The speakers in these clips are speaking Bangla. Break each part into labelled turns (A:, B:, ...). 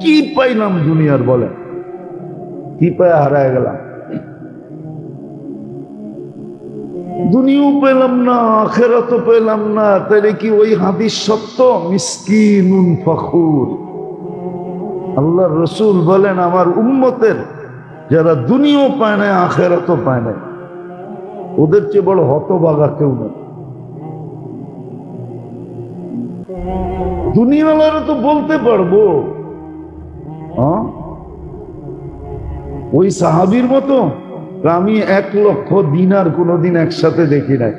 A: কি পাইলাম দুনিয়ার? বলেন কি পায় হারায় গেলাম? দুনিয়াও পেলাম না, আখিরাতও পেলাম না। তাহলে কি ওই হাদিস সত্য? মিসকিনুন ফখুর। আল্লাহর রাসূল বলেন, আমার উম্মতের যারা দুনিয়াও পায় না, আখিরাতও পায় না, ওদের চেয়ে বড় হতভাগা কেউ নেই। দুনিয়াওয়ালারা তো বলতে পারবো, ওই সাহাবীর মতো আমি 1 লক্ষ দিনার কোনোদিন একসাথে দেখি নাই।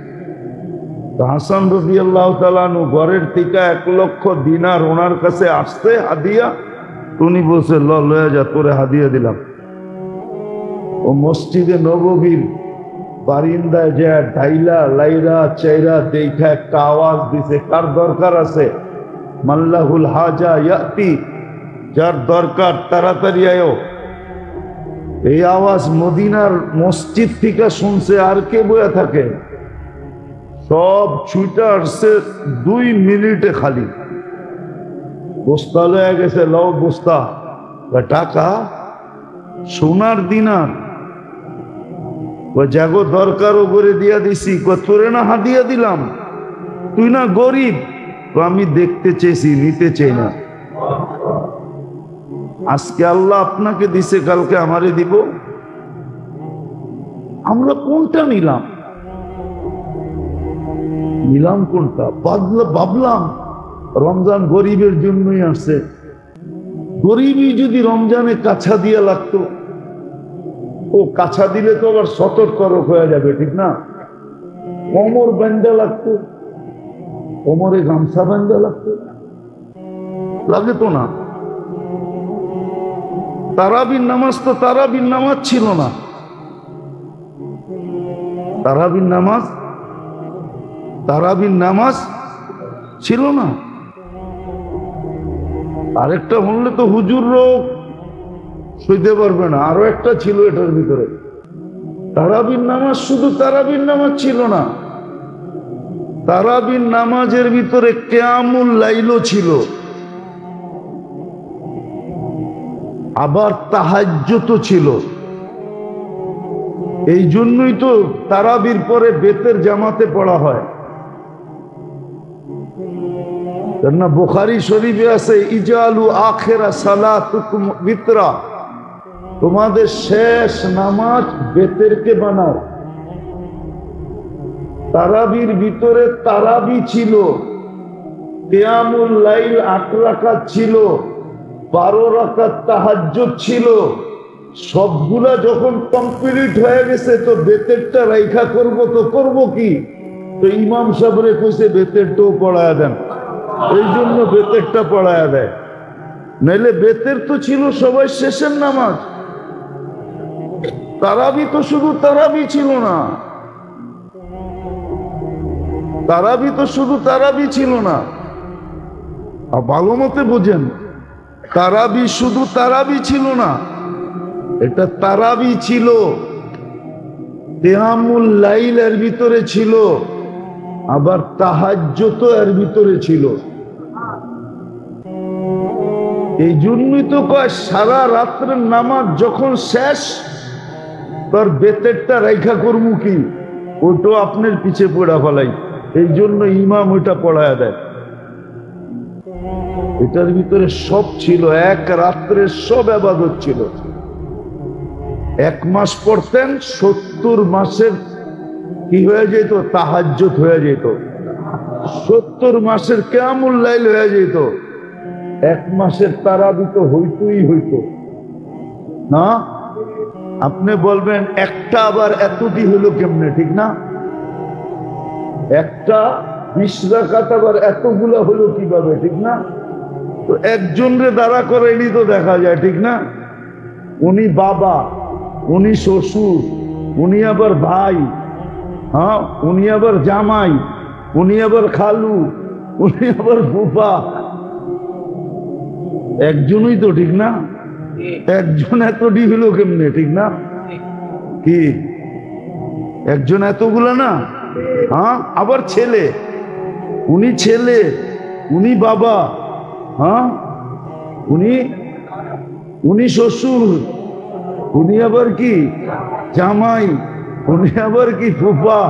A: হাসান রাদিয়াল্লাহু তাআলা আনহু ঘরের থেকে 1 লক্ষ দিনার ওনার কাছে আসতে হাদিয়া, উনি বলছে লয়া যা, তোরে হাদিয়া দিলাম। ও মসজিদে নববীর বারিন্দায় যা ঢাইলা লাইরা চাইরা দেখা একটা আওয়াজ দিছে, কার দরকার আছে? মাল্লাহুল হাজা ইয়াতি, যার দরকার তাড়াতাড়ি আয়ো। এই আওয়াজ মদিনার মসজিদ থেকে শুনছে, আর কে বয়া থাকে? সব ছুটে আসছে 2 মিনিটে খালি। বস্তা লয়ে গেছে, লও বস্তা, টাকা সোনার দিনার, জাগো দরকারও করে দিয়া দিছি। তোরে না হাদিয়া দিলাম, তুই না গরিব? আমি দেখতে চেয়েছি, নিতে চাই না। আজকে আল্লাহ আপনাকে দিছে, কালকে আমারে দিব। আমরা কোনটা নিলাম? নিলাম কোনটা? ভাবলাম রমজান গরিবের জন্যই আসছে। গরিবই যদি রমজানে কাছা দিয়া লাগতো, ও কাছা দিলে তো আবার সতর্ক হয়ে যাবে, ঠিক না? কোমর বান্ধা লাগতো, কোমরে গামছা বান্ধা লাগতো, লাগে তো না। তারাবির নামাজ তো তারাবির নামাজ ছিল না। তারাবির নামাজ ছিল না। আরেকটা হলে তো হুজুরও সইতে পারবে না, আরো একটা ছিল এটার ভিতরে। তারাবির নামাজ শুধু তারাবির নামাজ ছিল না, তারাবির নামাজের ভিতরে কিয়ামুল লাইলও ছিল, আবার তাহাজ্জুদও ছিল। এই জন্যই তো তারাবির পরে বেতের জামাতে পড়া হয়। না বুখারী শরীফে আছে, ইজালু আখিরা সালাতুকুম বিতরা, তোমাদের শেষ নামাজ বেতেরকে বানাও। তারাবির ভিতরে তারাবি ছিল, কিয়ামুল লাইল 8 রাকাত ছিল, 12 রাকাত তাহাজ্জুদ ছিল। সবগুলা যখন কমপ্লিট হয়ে গেছে, তো বেতেরটা রাইখা করবো, তো করবো কি? তো ইমাম সাহেবরে কইছে বেতেরটাও পড়ায়া দেন, এই জন্য বেতেরটা পড়ায়া দেয়। নাইলে বেতের তো ছিল সবাই শেষের নামাজ। তারাবি তো শুধু তারাবি ছিল না, তারাবি তো শুধু তারাবি ছিল না। ভালো মতে বোঝেন, তারাবি শুধু তারাবি ছিল না, এটা তারাবি ছিল, কিয়ামুল লাইল এর ভিতরে ছিল, আবার তাহাজ্জুদ এর ভিতরে ছিল। এই জন্যই তো কয় সারা রাত্রের নামাজ যখন শেষ, তার বেতেরটা রাইখা করবো কি? ওটা আপনার পিছে পড়া ফেলাই, এই জন্য ইমাম ওইটা পড়ায়া দেয়। এটার ভিতরে সব ছিল, এক রাত্রে সব ইবাদত ছিল। 1 মাস পড়তেন, 70 মাসের কি হয়ে যেত? তাহাজ্জুদ হয়ে যেত। 70 মাসের কিয়ামুল লাইল হয়ে যেত। 1 মাসের তারাবি তো হইতই হইতো না। আপনি বলবেন একটা আবার এতটি হলো কেমনে, ঠিক না? একটা 20 রাকাত আবার এতগুলা হলো কিভাবে, ঠিক না? তো একজনরে দাঁড়া করাইনি তো দেখা যায়, ঠিক না? উনি বাবা, উনি শ্বশুর, উনি আবার ভাই, হ্যাঁ, উনি আবার জামাই, উনি আবার খালু, উনি আবার ফুফা। একজনই তো, ঠিক না? একজন এতটি হলো কেমনে, ঠিক না? কি একজন এতগুলা না? হ্যাঁ, আবার ছেলে, উনি ছেলে, উনি বাবা, হ্যাঁ, উনি উনি শ্বশুর, উনি আবার কি জামাই, উনি আবার কি ফুফা,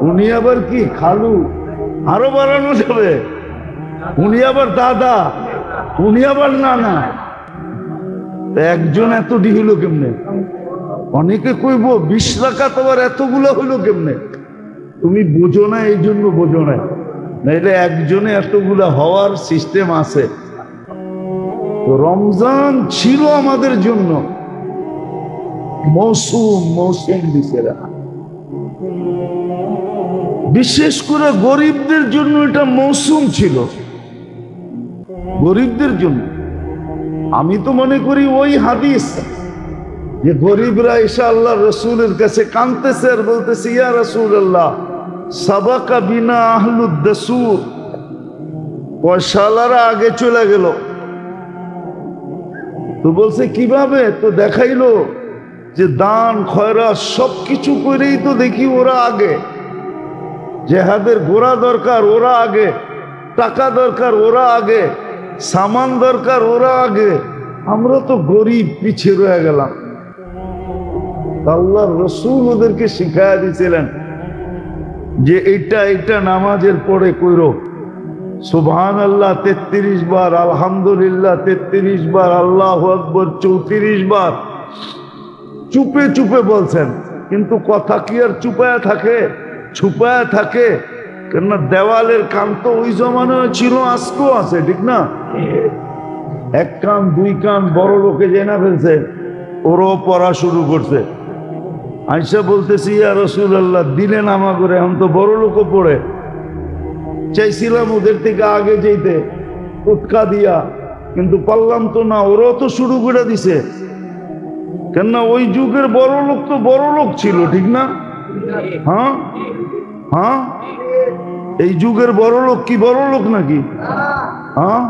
A: উনি আবার কি খালু, আরো বাড়ানো যাবে, উনি আবার দাদা, উনি আবার নানা। একজন এতটি হইলো কেমনে? অনেকে কইব 20 রাকাত আবার এতগুলো হইলো কেমনে? তুমি বোঝো না, এই জন্য বোঝো না, নাইলে একজনে এতগুলা হওয়ার সিস্টেম আছে। রমজান ছিল আমাদের জন্য মৌসুম দিছেরা, বিশেষ করে গরিবদের জন্য এটা মৌসুম ছিল, গরিবদের জন্য। আমি তো মনে করি ওই হাদিস যে গরিবরা এসে আল্লাহ রসুলের কাছে কাঁদতেছে আর বলতেছে, ইয়া রাসূলুল্লাহ সাবাকা বিনা আহলুদ দাসুর, পয়সাওয়ালারা আগে চলে গেল। তো বলছে কিভাবে? তো দেখাইলো যে দান খয়রাত সবকিছু করেই তো দেখি ওরা আগে, জেহাদের ঘোড়া দরকার ওরা আগে, টাকা দরকার ওরা আগে, সামান দরকার ওরা আগে, আমরা তো গরিব পিছিয়ে রয়ে গেলাম। আল্লাহ রসুল ওদেরকে শিখাইয়া দিয়েছিলেন যে এইটা নামাজের পরে কইরো, সুবহানাল্লাহ 33 বার, আলহামদুলিল্লাহ 33 বার, আল্লাহু আকবার 34 বার। চুপে চুপে বলছেন, কিন্তু কথা কি আর চুপায়া থাকে? ছুপায়া থাকে? কেননা দেওয়ালের কান তো ওই জমানায় ছিল, আজকেও আছে, ঠিক না? এক কান দুই কান বড় লোকে জেনা ফেলছে, ওরও পড়া শুরু করছে। আয়েশা বলতেছি, ইয়া রাসূলুল্লাহ দিলে নামা করে, এখন তো বড় লোকও পড়ে। চাইছিলাম ওদের থেকে আগে যেতে উৎকা দিয়া, কিন্তু পারলাম তো না, ওরাও তো শুরু করে দিছে। কেননা ওই যুগের বড় লোক তো বড় লোক ছিল, ঠিক না? হ্যাঁ হ্যাঁ, এই যুগের বড় লোক কি বড় লোক নাকি? হ্যাঁ,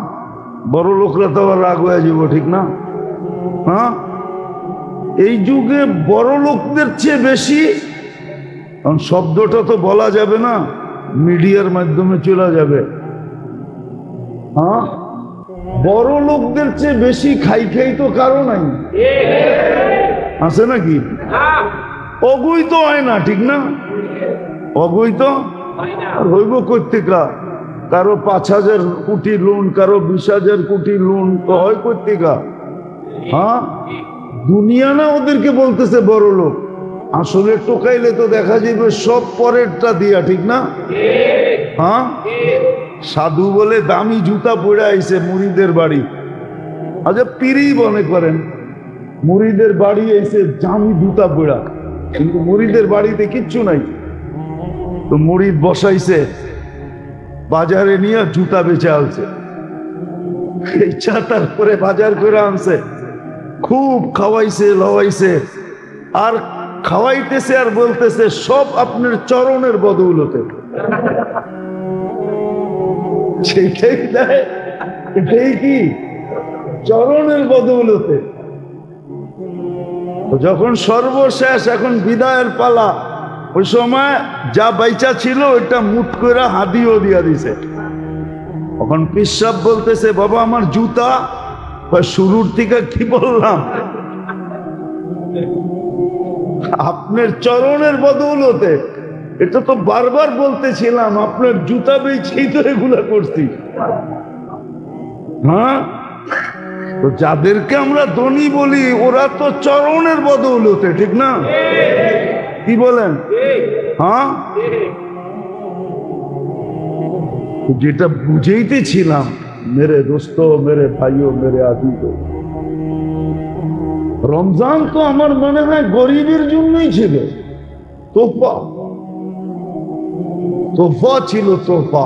A: বড় লোকরা তো আবার রাগ হয়ে যাব, ঠিক না? হ্যাঁ, এই যুগে বড় লোকদের চেয়ে বেশি, কারণ শব্দটা তো বলা যাবে না, মিডিয়ার মাধ্যমে চলে যাবে। হ্যাঁ, বড় লোকদের চেয়ে বেশি খাই খাই তো কারো নাই, আছে নাকি? অগৈত হয় না, ঠিক না? অগৈত হইব কর্তিকা, কারো 5,000 কোটি লোন, কারো 20,000 কোটি লোন হয় কর্তিকা। হ্যাঁ, দুনিয়া না ওদেরকে বলতেছে বড় লোক, আসলে টোকাইলে তো দেখা যাবে সব পরেরটা দিয়া, ঠিক না? হ্যাঁ, সাধু বলে দামি জুতা পরে আইছে মুরিদের বাড়ি। আচ্ছা, পীরই মনে করেন মুরিদের বাড়ি আইছে দামি জুতা পরা, কিন্তু মুরিদের বাড়িতে কিচ্ছু নাই। তো মুরিদ বসাইছে, বাজারে নিয়ে জুতা বেচে আনছে, ইচ্ছা তারপরে বাজার করে আনছে, খুব খাওয়াইছে লওয়াইছে, আর খাওয়াইতেছে আর বলতেছে সব আপনার চরণের বদৌলতে। সেইটাই দেয়, এটাই কি চরণের বদৌলতে। যখন সর্বশেষ, এখন বিদায়ের পালা, ওই সময় যা বাইচা ছিল ওইটা মুট করে হাদিও দিয়া দিছে। তখন পিসাব বলতেছে, বাবা আমার জুতা। শুরুর থেকে কি বললাম? আপনার চরণের বদৌলতে। এটা তো বারবার বলতেছিলাম, আপনার জুতা বেচেই তো এগুলা করছি। হ্যাঁ, তো যাদেরকে আমরা ধনী বলি ওরা তো চরণের বদৌলতে, ঠিক না? কি বলেন? হ্যাঁ, যেটা বুঝাইতেছিলাম, মেরে দোস্ত, মেরে ভাইও, মেরে আদিও, রমজান তো আমার মনে হয় গরিবের জন্যই ছিল। তোফা, তোফা ছিল, তোফা,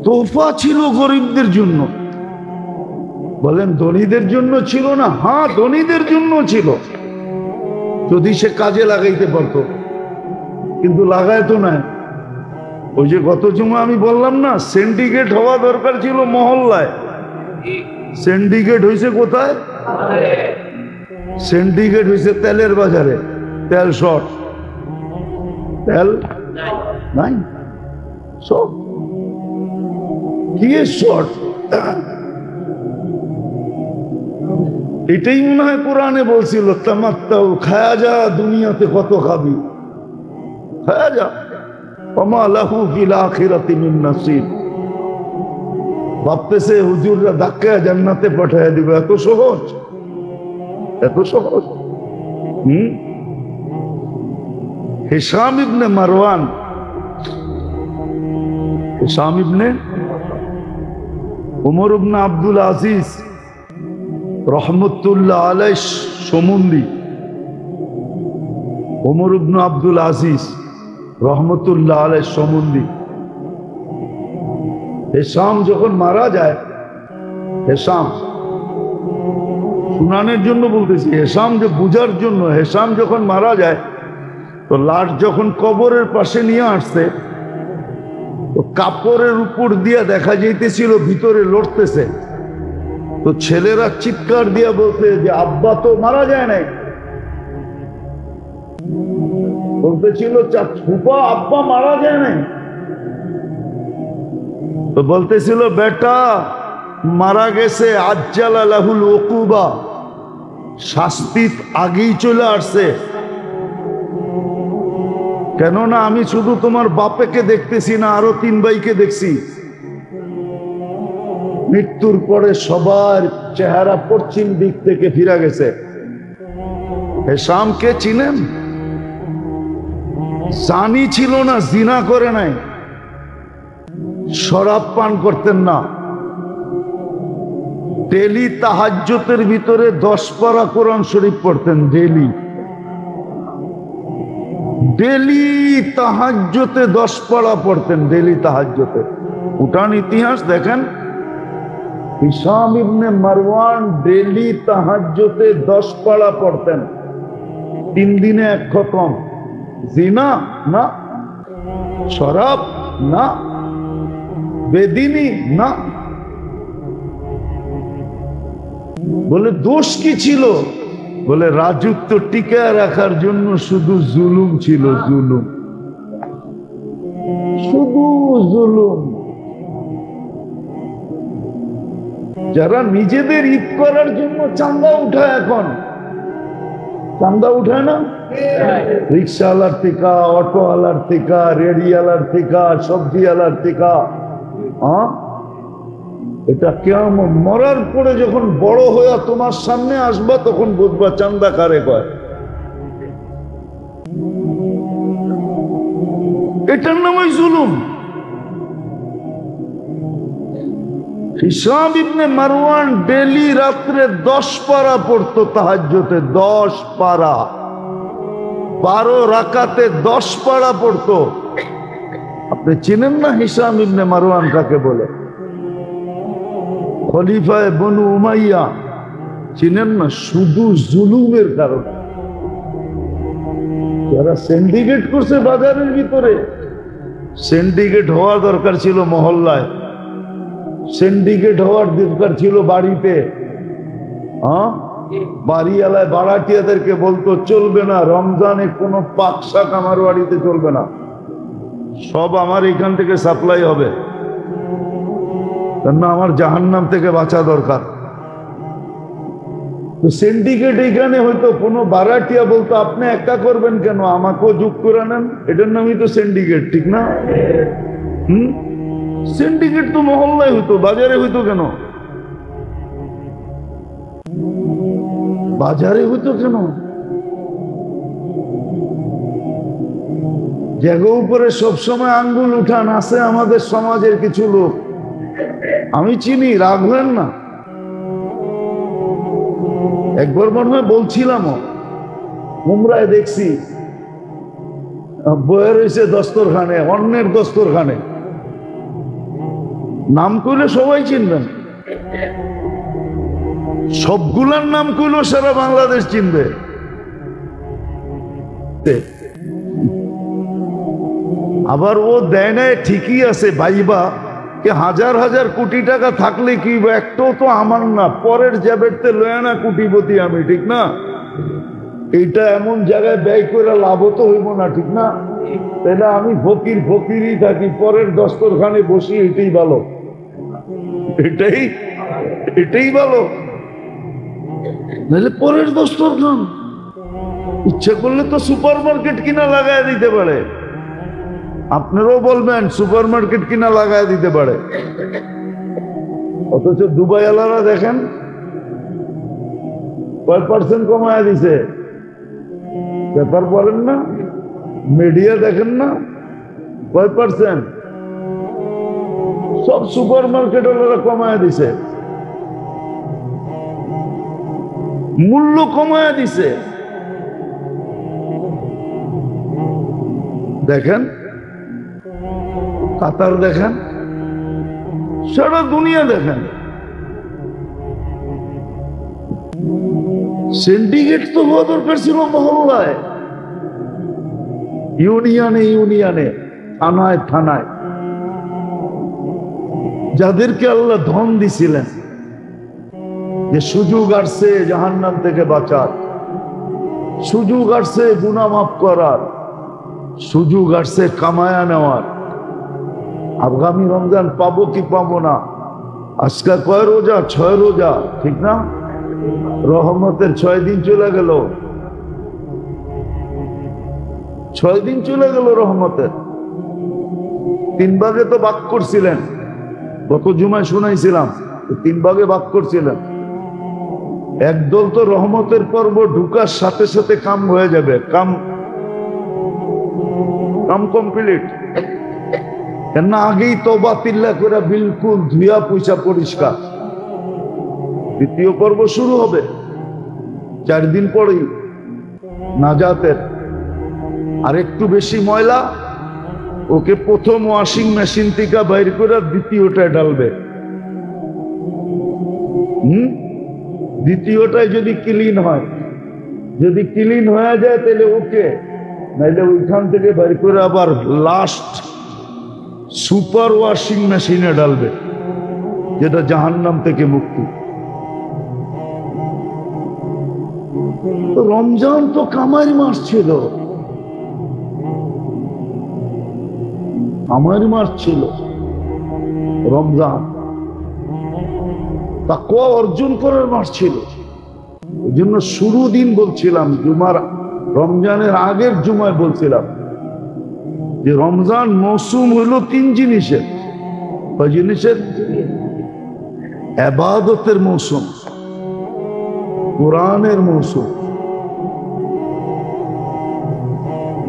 A: তোফা ছিল গরিবদের জন্য। বলেন ধনীদের জন্য ছিল না? হ্যাঁ, ধনীদের জন্য ছিল, যদি সে কাজে লাগাইতে পারতো, কিন্তু লাগায় তো না। ওই যে গত জুমা আমি বললাম না, সিন্ডিকেট হওয়া দরকার ছিল মহল্লায়, সিন্ডিকেট হয়েছে কোথায়? সিন্ডিকেট হয়েছে তেলের বাজারে, তেল শর্ট, তেল নাই, শর্ট, কি শর্ট? এটাই মনে হয় কোরআনে বলছিল, তামাত্তাউ, খায়া যা, দুনিয়াতে কত খাবি, খায়া যা, ওমা লাহু ফিল আখিরাতি মিন নাসিব। ভাবতেছে হুজুররা ধাক্কায় জান্নাতে পাঠায় দিবে, এত সহজ, এত সহজ। হিশাম ইবনে মারওয়ান, হিশাম ইবনে উমর ইবনে আব্দুল আজিজ রহমতুল্লাহ আলাইহি সম্বন্ধী, উমর ইবনে আব্দুল আজিজ রহমতুল্লাহ আলাইহি সম্বন্ধী। হিশাম যখন মারা যায়, হিশাম শুনানের জন্য বলতেছি, হিশাম যে বুঝার জন্য, হিশাম যখন মারা যায় তো লাশ যখন কবরের পাশে নিয়ে আসছে তো কাপড়ের উপর দিয়ে দেখা যাইতেছিল ভিতরে লড়তেছে। তো ছেলেরা চিৎকার দিয়া বলতে যে আব্বা তো মারা যায় নাই, বলতেছিল ফুপা আব্বা মারা যায় নাই। তো বলতেছিল বেটা মারা গেছে, আজ্জালা লাহুল উকুবা, শাস্তি আগেই চলে আসছে। কেননা আমি শুধু তোমার বাপেকে দেখতেছি না, আরো 3 ভাইকে দেখছি। মৃত্যুর পরে সবার চেহারা পশ্চিম দিক থেকে ফিরে গেছে। হিশামকে চিনেন? জানি ছিল না, জিনা করে নাই, শরাব পান করতেন না, ডেলি তাহাজ্জুদের ভিতরে 10 পারা কোরআন শরীফ পড়তেন, ডেলি ডেলি তাহাজ্জুদে 10 পারা পড়তেন, ডেলি তাহাজ্জুদে। উঠান ইতিহাস দেখেন, হিশাম ইবনে মারওয়ান ডেলি তাহাজ্জুদে 10 পারা পড়তেন, 3 দিনে 1 খতম। জিনা না, শরাব না, বেদিনী না। বলে দোষ কি ছিল? বলে রাজত্ব টিকায় রাখার জন্য শুধু জুলুম ছিল, জুলুম, শুধু জুলুম। যারা নিজেদের ঈদ করার জন্য চাঁদা উঠায়, এখন চাঁদা উঠায় না, রিক্সাওয়ালার থেকে, অটোওয়ালার থেকে, রেডিওয়ালার থেকে, সবজিওয়ালার থেকে। এটা কিয়ামত, মরার পরে যখন বড় হয়ে তোমার সামনে আসবা তখন বুঝবা চান্দা কারে কয়। এটার নামই জুলুম। হিশাম ইবনে মারওয়ান ডেলি রাত্রে 10 পারা পড়তো তাহাজ্জুদে, 10 পারা, 12 রাকাতে 10 পারা পড়তো। আপনি চিনেন না হিশাম ইবনে মারওয়ান কাকে বলে? খলিফায়ে বনু উমাইয়া, চিনেন না? শুধু জুলুমের কারণে যারা সিন্ডিকেট করছে বাজারের ভিতরে। সিন্ডিকেট হওয়া দরকার ছিল মহল্লায়, সিন্ডিকেট হওয়ার দরকার ছিল বাড়িতে। বাড়িওয়ালায় বাড়াটিয়াদেরকে বলতো চলবে না, রমজানে কোনো পাক শাক আমার বাড়িতে চলবে না, সব আমার এখান থেকে সাপ্লাই হবে, কেননা আমার জাহান্নাম থেকে বাঁচা দরকার। তো সিন্ডিকেট এইখানে হয়তো কোনো বারাটিয়া বলতো আপনি একা করবেন কেন, আমাকেও যোগ করে নেন, এটার নামই তো সিন্ডিকেট, ঠিক না? সিন্ডিকেট তো মহল্লায় হইতো, বাজারে হইতো কেন? বাজারে হইতো কেন? জায়গা উপরে সবসময় আঙ্গুল উঠান আছে আমাদের সমাজের কিছু লোক, আমি চিনি, রাখবেন না। একবার মনে হয় বলছিলাম, মুমরায় দেখছি বয়ে রয়েছে দস্তরখানে, অন্যের দস্তরখানে, নাম কইলে সবাই চিনবেন, সবগুলার নাম কইলেও সারা বাংলাদেশ চিনবে। আবার ও দেয় নাই ঠিকই আছে, ভাইবা কে হাজার হাজার কোটি টাকা থাকলে কি একটাও তো আমার না, পরের জ্যাবেরতে লয় না কোটিপতি আমি, ঠিক না? এইটা এমন জায়গায় ব্যয় করে লাভ তো হইব না, ঠিক না? তাহলে আমি ফকির ফকিরই থাকি, পরের দস্তরখানে বসি, এটাই ভালো, এটাই ভালো। নাহলে পরের দস্তরখান। ইচ্ছে করলে তো সুপার মার্কেট কিনা লাগায় দিতে পারে। আপনারাও বলবেন সুপার মার্কেট কিনা লাগায় দিতে পারে, অথচ দুবাই আলারা দেখেন কয় % কমায় দিছে। পেপার পড়েন না, মিডিয়া দেখেন না, কয় %? সব সুপার মার্কেট ওরা কমায় দিছে, মূল্য কমায় দিছে। দেখেন কাতার, দেখেন সারা দুনিয়া, দেখেন সিন্ডিকেট তো হওয়া দরকার ছিল মহল্লায়, ইউনিয়নে ইউনিয়নে, থানায় থানায়। যাদেরকে আল্লাহ ধন দিছিলেন যে সুযোগ আসছে জাহান্নাম থেকে বাঁচার, সুযোগ আসছে গুনাহ মাফ করার, সুযোগ আসছে কামায়া নেওয়ার। আগামী রমজান পাবো কি পাবো না, আজকে কয় রোজা? 6 রোজা, ঠিক না? রহমতের 6 দিন চলে গেল, 6 দিন চলে গেল রহমতের। 3 ভাগে তো ভাগ করছিলেন, গত জুমায় শুনাইছিলাম, 3 ভাগে ভাগ করছিলেন। একদল তো রহমতের পর্ব ঢুকার সাথে সাথে কাম হয়ে যাবে, কাম কমপ্লিট, কেন আগেই তওবা তিল্লা করে বিলকুল ধুয়া পয়সা পরিষ্কার। দ্বিতীয় পর্ব শুরু হবে 4 দিন পরেই নাজাতের। আর একটু বেশি ময়লা ওকে প্রথম ওয়াশিং মেশিন থেকে বাইর করে দ্বিতীয়টায় ডালবে। দ্বিতীয়টায় যদি ক্লিন হয়, যদি ক্লিন হয়ে যায় তাহলে ওকে, নাইলে ওইখান থেকে বাইর করে আবার লাস্ট সুপার ওয়াশিং মেশিনে ডালবে, যেটা জাহান্নাম থেকে মুক্তি। রমজান তো কামাই মাস ছিল, কামাই মাস ছিল রমজান, তাকওয়া অর্জন করার মাস ছিল। এই জন্য শুরু দিন বলছিলাম, জুমার রমজানের আগের জুমায় বলছিলাম যে রমজান মৌসুম হইল 3 জিনিসের। কয় জিনিসের? ইবাদতের মৌসুম, কোরআনের মৌসুম,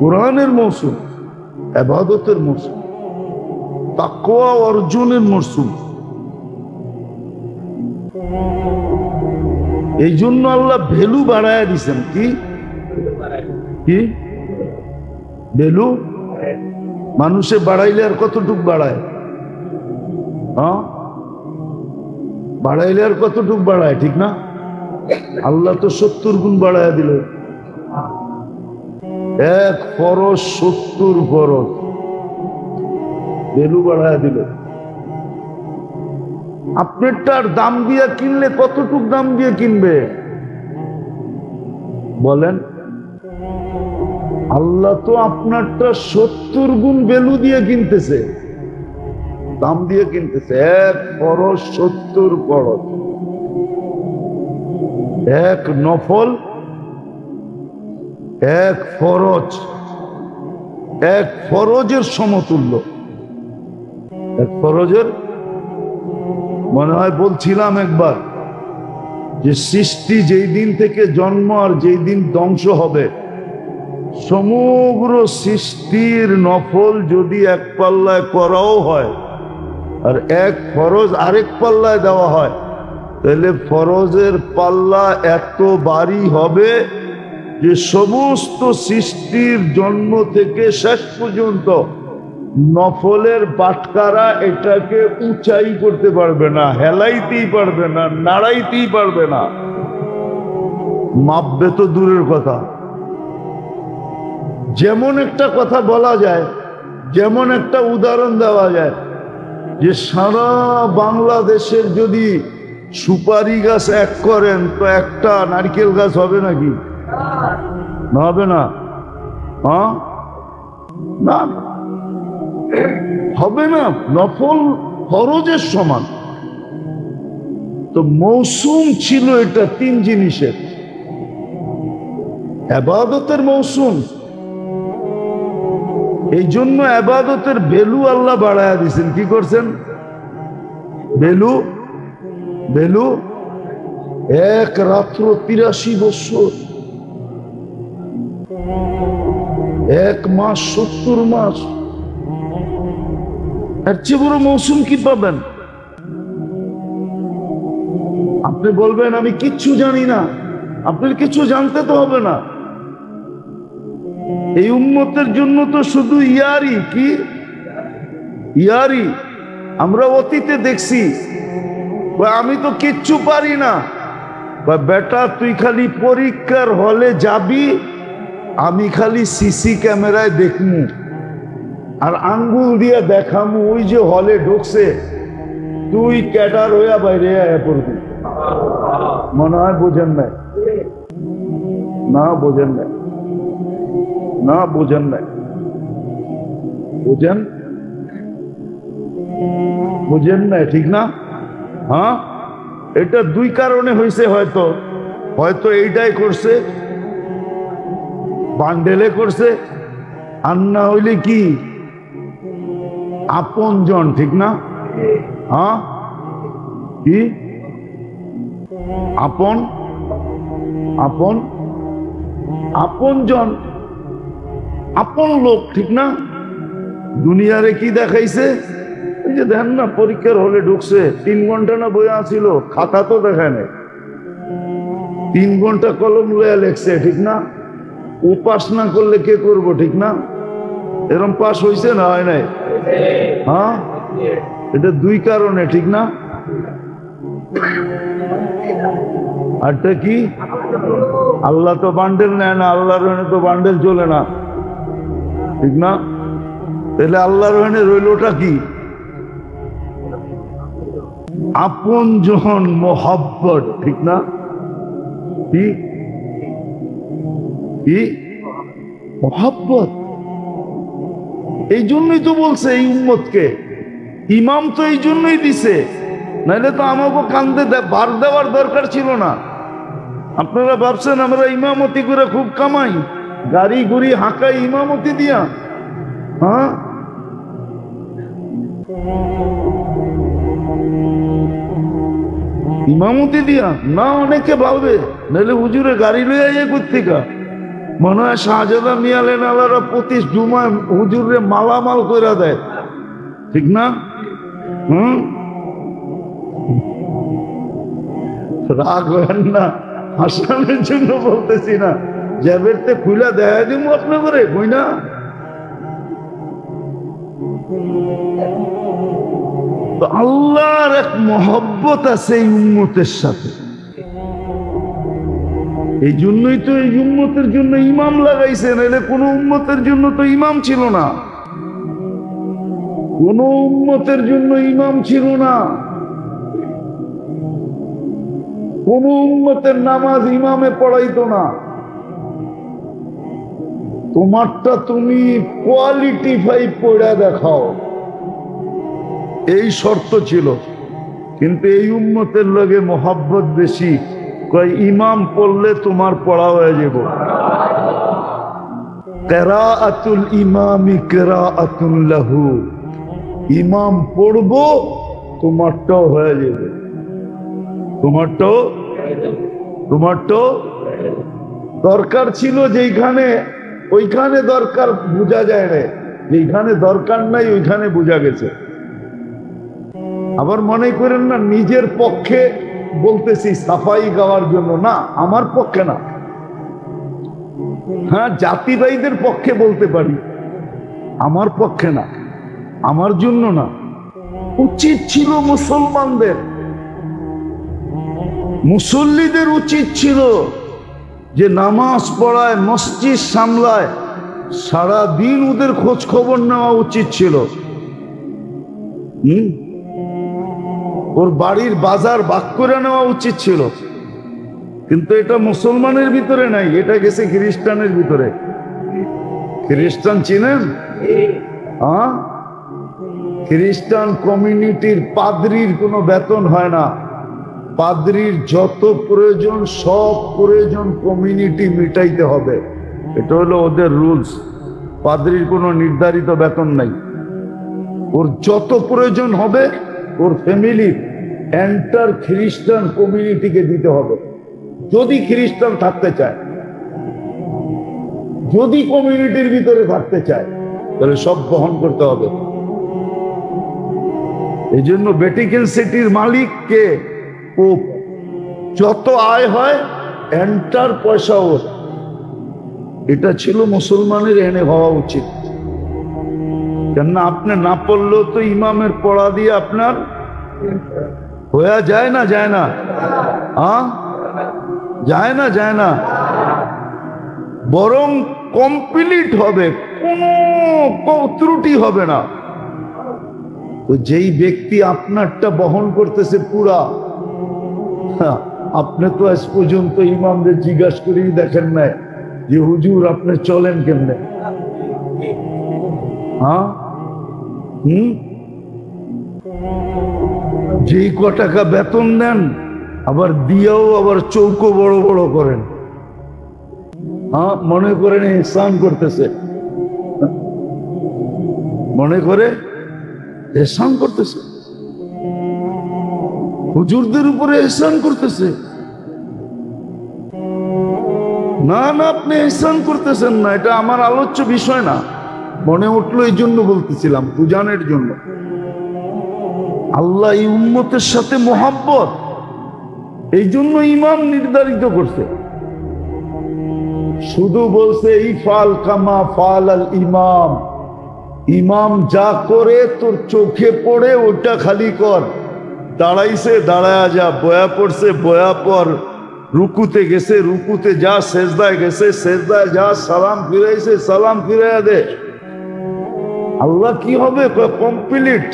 A: কোরআনের মৌসুম, ইবাদতের মৌসুম, তাকওয়া অর্জনের মৌসুম। এই জন্য আল্লাহ ভ্যালু বাড়ায় দিছেন। কি কি ভ্যালু? মানুষে বাড়াইলে আর কতটুক বাড়ায়? হ্যাঁ, বাড়াইলে আর কতটুক বাড়ায়, ঠিক না? আল্লাহ তো 70 গুণ বাড়ায় দিল। 1 ফরজ 70 ফরজ ভ্যালু বাড়ায় দিল। আপনারটার দাম দিয়ে কিনলে কতটুক দাম দিয়ে কিনবে বলেন? আল্লাহ তো আপনারটা 70 গুণ ভ্যালু দিয়ে কিনতেছে, দাম দিয়ে কিনতেছে। 1 ফরজ 70 ফরজ, 1 নফল, 1 ফরজ, 1 ফরজের সমতুল্য। 1 ফরজের, মনে হয় বলছিলাম একবার যে সৃষ্টি যেই দিন থেকে জন্ম আর যেই দিন ধ্বংস হবে, সমগ্র সৃষ্টির নফল যদি 1 পাল্লায় করাও হয় আর 1 ফরজ আরেক পাল্লায় দেওয়া হয়, তাহলে ফরজের পাল্লা এত ভারী হবে যে সমস্ত সৃষ্টির জন্ম থেকে শেষ পর্যন্ত নফলের বাটকারা এটাকে উঁচাই করতে পারবে না, হেলাইতেই পারবে না, নাড়াইতেই পারবে না। মাপবে তো দূরের কথা। যেমন একটা কথা বলা যায়, যেমন একটা উদাহরণ দেওয়া যায় যে সারা বাংলাদেশের যদি সুপারি গাছ 1 করেন তো একটা নারকেল গাছ হবে নাকি? হবে না। হ্যাঁ, না হবে না। নফল ফরজের সমান। তো মৌসুম ছিল এটা তিন জিনিসের, ইবাদতের মৌসুম। এই জন্য ইবাদতের ভ্যালু আল্লাহ বাড়ায়া দিয়েছেন। কি করছেন? ভ্যালু ভ্যালু এক রাত্র 83 বছর, এক মাস 70 মাস, এর চেয়ে বড় মৌসুম কি পাবেন? আপনি বলবেন আমি কিচ্ছু জানি না। আপনার কিছু জানতে তো হবে না। এই উম্মতের জন্য তো শুধু ইয়ারি, কি ইয়ারি। আমরা অতীতে দেখছি আমি তো কিচ্ছু পারি না, বেটা তুই খালি পরীক্ষার হলে যাবি, আমি খালি সিসি ক্যামেরায় দেখমু আর আঙ্গুল দিয়ে দেখামু ওই যে হলে ঢুকছে, তুই ক্যাডার হইয়া বাইরে আয়া পড়বি। মনে হয় বোঝেন নাই? না বোঝেন নাই, না বোঝেন নাই। বুঝেন বুঝেন নাই, ঠিক না? হ্যাঁ, এটা দুই কারণে হয়েছে। হয়তো হয়তো এইটাই করছে, বান্ডেলে করছে, আর না হইলে কি আপন জন, ঠিক না? হ্যাঁ, কি আপন আপন আপন জন, আপন লোক, ঠিক না? দুনিয়ারে কি দেখাইছে? এই যে দেখেন না, পরীক্ষার হলে ঢুকছে, 3 ঘন্টা না বইয়া ছিল, খাতা তো দেখায় নাই, 3 ঘন্টা কলম লইয়া লেখছে, ঠিক না? ও পাস না করলে কে করব, ঠিক না? এরকম পাস হয়েছে না হয় নাই? হ্যাঁ, এটা দুই কারণে, ঠিক না? আরটা কি? আল্লাহ তো বান্ডেল নেয় না, আল্লাহর রহনে তো বান্ডেল চলে না, ঠিক না? তাহলে আল্লাহর রহনে রইলটা কি? আপন জন, মোহাব্বত, ঠিক না? কি কি মোহাব্বত। এই জন্যই তো বলছে এই উম্মতকে ইমাম তো এই জন্যই দিছে, নাহলে তো আমাকে কান্দে বার দেওয়ার দরকার ছিল না। আপনারা ভাবছেন আমরা ইমামতি করে খুব কামাই, গাড়ি গুড়ি হাঁকাই ইমামতি দিয়া? হ্যাঁ, ইমামতি দিয়া না। অনেকে ভাববে নাহলে হুজুরে গাড়ি লইয়া ইয়ে কোথেকা, মনে হয় শাহজাদা মিয়ালেন আলারা প্রতি জুমায় হুজুরে মালামাল কইরা দেয়, ঠিক না? রাগ হয় না, হাসানের জন্য বলতেছি না, জ্যাবেরতে খুলা দেখা দিব আপনি করে কই না। আল্লাহর এক মহব্বত আছে এই উম্মতের সাথে। এই জন্যই তো এই উম্মতের জন্য ইমাম লাগাইছে, নাহলে কোন উম্মতের জন্য তো ইমাম ছিল না, কোন উম্মতের জন্য ইমাম ছিল না। কোন উম্মতের নামাজ ইমামে পড়াইতো না। তোমারটা তুমি কোয়ালিটি 5 পড়া দেখাও, এই শর্ত ছিল। কিন্তু এই উম্মতের লগে মোহাব্বত বেশি, কয় ইমাম পড়লে তোমার পড়া হয়ে যাব। কিরাআতুল ইমামি কিরাআতুন লাহু, ইমাম পড়বো তোমারটাও হয়ে যাবে, তোমারটাও দরকার ছিল যেইখানে, ওইখানে দরকার বোঝা যায় না, যেইখানে দরকার নাই ওইখানে বোঝা গেছে। আবার মনে করেন না নিজের পক্ষে বলতেছি সাফাই গাওয়ার জন্য, না, আমার পক্ষে না। হ্যাঁ, জাতিবাহীদের পক্ষে বলতে পারি, আমার পক্ষে না, আমার জন্য না। উচিত ছিল মুসলমানদের, মুসল্লিদের উচিত ছিল যে নামাজ পড়ায়, মসজিদ সামলায়, সারা দিন ওদের খোঁজ খবর নেওয়া উচিত ছিল। ওর বাড়ির বাজার ভাগ করে নেওয়া উচিত ছিল। কিন্তু এটা মুসলমানের ভিতরে নাই, এটা গেছে খ্রিস্টানের ভিতরে। খ্রিস্টান চিনেন? হ্যাঁ, খ্রিস্টান কমিউনিটির পাদ্রির কোনো বেতন হয় না, পাদ্রির যত প্রয়োজন সব প্রয়োজন কমিউনিটি মিটাইতে হবে, এটা হলো ওদের রুলস। পাদ্রির কোনো নির্ধারিত বেতন নাই, ওর যত প্রয়োজন হবে ওর ফ্যামিলির এন্টার খ্রিস্টান কমিউনিটিকে দিতে হবে। যদি খ্রিস্টান থাকতে চায়, যদি কমিউনিটির ভিতরে থাকতে চায়, তাহলে সব বহন করতে হবে। এই জন্য ভ্যাটিকান সিটির মালিককে পোপ, যত আয় হয় এন্টার পয়সা ওর। এটা ছিল মুসলমানের এনে হওয়া উচিত। কেননা আপনি না পড়লেও তো ইমামের পড়া দিয়ে আপনার হয়ে যায় না, যায় না, যায় না, যায় না, বরং কমপ্লিট হবে, কোনো ত্রুটি হবে না। তো যেই ব্যক্তি আপনারটা বহন করতেছে পুরা, আপনি তো আজ পর্যন্ত ইমামদের জিজ্ঞাসা করেই দেখেন নাই যে হুজুর আপনি চলেন কেমনে? যেই ক টাকা বেতন দেন আবার দিয়েও আবার চৌকো বড় বড় করেন, মনে করেন ইহসান করতেছে, মনে করে ইহসান করতেছে, হুজুরদের উপরে ইহসান করতেছে। না না, আপনি ইহসান করতেছেন না, এটা আমার আলোচ্য বিষয় না। মনে উঠলো এই জন্য বলতেছিলাম, বুঝানোর জন্য। আল্লাহ এই উম্মতের সাথে মোহাব্বত, এই জন্য ইমাম নির্ধারিত করছে। শুধু বলছে ইফাল কামা ফাল আল ইমাম, ইমাম যা করে তোর চোখে পড়ে ওটা খালি কর। দাঁড়াইছে দাঁড়ায়া যা, বয়া পড়ছে বয়া পর, রুকুতে গেছে রুকুতে যা, সেজদায় গেছে সেজদায় যা, সালাম ফিরাইছে সালাম ফিরাইয়া দে। আল্লাহ কি হবে? কমপ্লিট।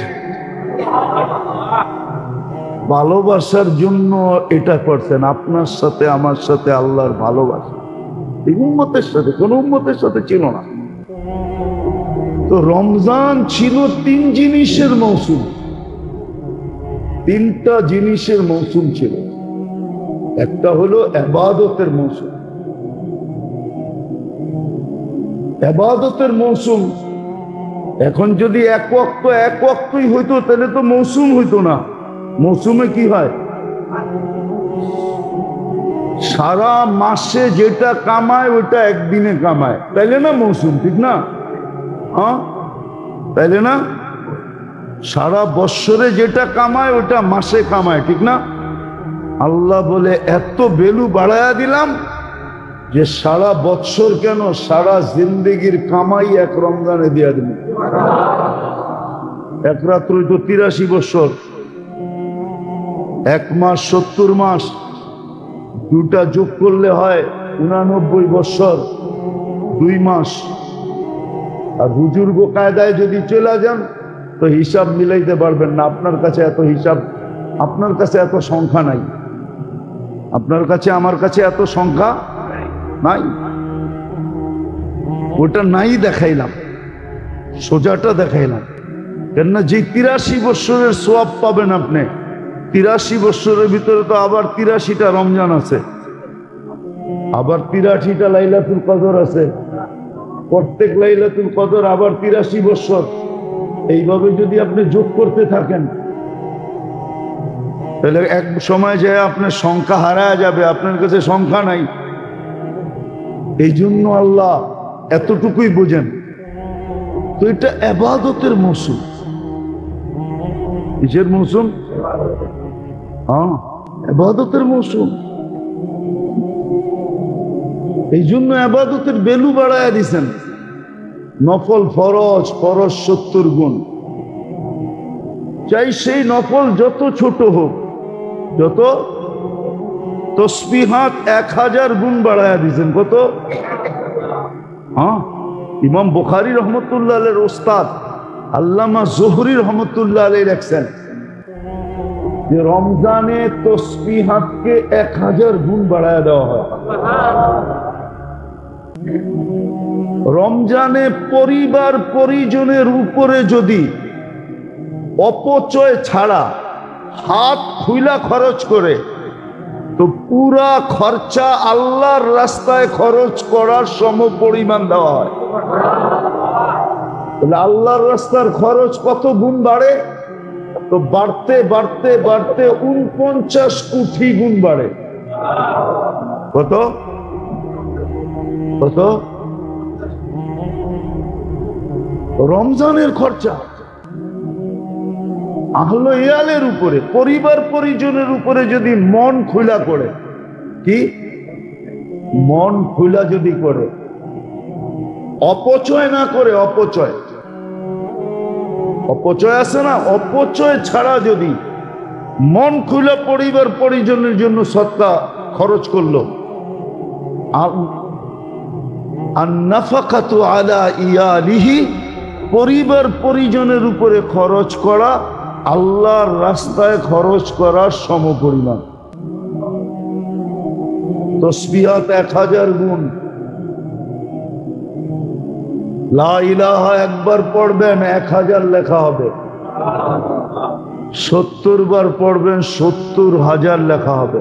A: ভালোবাসার জন্য এটা করছেন, আপনার সাথে আমার সাথে আল্লাহর ভালোবাসা। এই উম্মতের সাথে, কোন উম্মতের সাথে ছিল না। তো রমজান ছিল তিন জিনিসের মৌসুম, তিনটা জিনিসের মৌসুম ছিল। একটা হলো ইবাদতের মৌসুম, ইবাদতের মৌসুম। এখন যদি এক ওয়াক্তই হইতো তাহলে তো মৌসুম হইতো না। মৌসুমে কি হয়? সারা মাসে যেটা কামায় ওটা একদিনে কামায়, তাইলে না মৌসুম, ঠিক না? তাইলে না? সারা বৎসরে যেটা কামায় ওটা মাসে কামায়, ঠিক না? আল্লাহ বলে এত ভ্যালু বাড়ায়া দিলাম যে সারা বৎসর কেন, সারা জিন্দেগির কামাই এক রমজানে দিয়া দিল। এক রাত্রই তো 83 বৎসর, এক মাস 70 মাস, দুটা যোগ করলে হয় 89 বৎসর 2 মাস। আর বুজুর্গ কায়দায় যদি চলে যান তো হিসাব মিলাইতে পারবেন না। আপনার কাছে এত হিসাব, আপনার কাছে এত সংখ্যা নাই, আপনার কাছে আমার কাছে এত সংখ্যা নাই। ওটা নাই দেখাইলাম, সোজাটা দেখাইলাম। কেননা যে 83 বৎসরের সোয়াব পাবেন আপনি, 83 বৎসরের ভিতরে তো আবার 83টা রমজান আছে, আবার 83টা লাইলাতুল কদর আছে, প্রত্যেক লাইলাতুল কদর আবার 83 বৎসর। এইভাবে যদি আপনি যোগ করতে থাকেন তাহলে এক সময় যায় আপনার সংখ্যা হারায় যাবে, আপনার কাছে সংখ্যা নাই। এই জন্য আল্লাহ এতটুকুই বোঝেন। তো এটা ইবাদতের মৌসুম। কিসের মৌসুম? ইবাদতের মৌসুম। এই জন্য ইবাদতের ভ্যালু বাড়ায় দিছেন। নফল ফরজ, ফরজ 70 গুণ, চাই সেই নফল যত ছোট হোক, যত তসবিহাত 1000 গুণ বাড়ায় দিছেন। কত? ইমাম বুখারী রহমতুল্লাহ আলাইহির ওস্তাদ আল্লামা জোহরী রহমতুল্লাহ আলাইহি লেখছেন যে রমজানে তসবিহাতকে 1000 গুণ বাড়ায় দেওয়া হয়। রমজানে পরিবার পরিজনের উপরে যদি অপচয় ছাড়া হাত খুইলা খরচ করে, তো পুরা খরচা আল্লাহর রাস্তায় খরচ করার সম পরিমাণ দেওয়া হয়। তাহলে আল্লাহর রাস্তার খরচ কত গুণ বাড়ে? তো বাড়তে বাড়তে বাড়তে 49 কোটি গুণ বাড়ে। কত কত? রমজানের খরচা আহলে ইয়ালের উপরে, পরিবার পরিজনের উপরে যদি মন খোলা করে, কি মন খোলা যদি করে, অপচয় না করে, অপচয় অপচয় আছে না, অপচয় ছাড়া যদি মন খুলে পরিবার পরিজনের জন্য সদকা খরচ করলো, আন-নাফাকাতু আলা ইয়ালিহি, পরিবার পরিজনের উপরে খরচ করা আল্লাহর রাস্তায় খরচ করার সমপরিমাণ। তাসবিহাত 1000 গুণ, লা ইলাহা একবার পড়বেন 1000 লেখা হবে, 70 বার পড়বেন 70,000 লেখা হবে।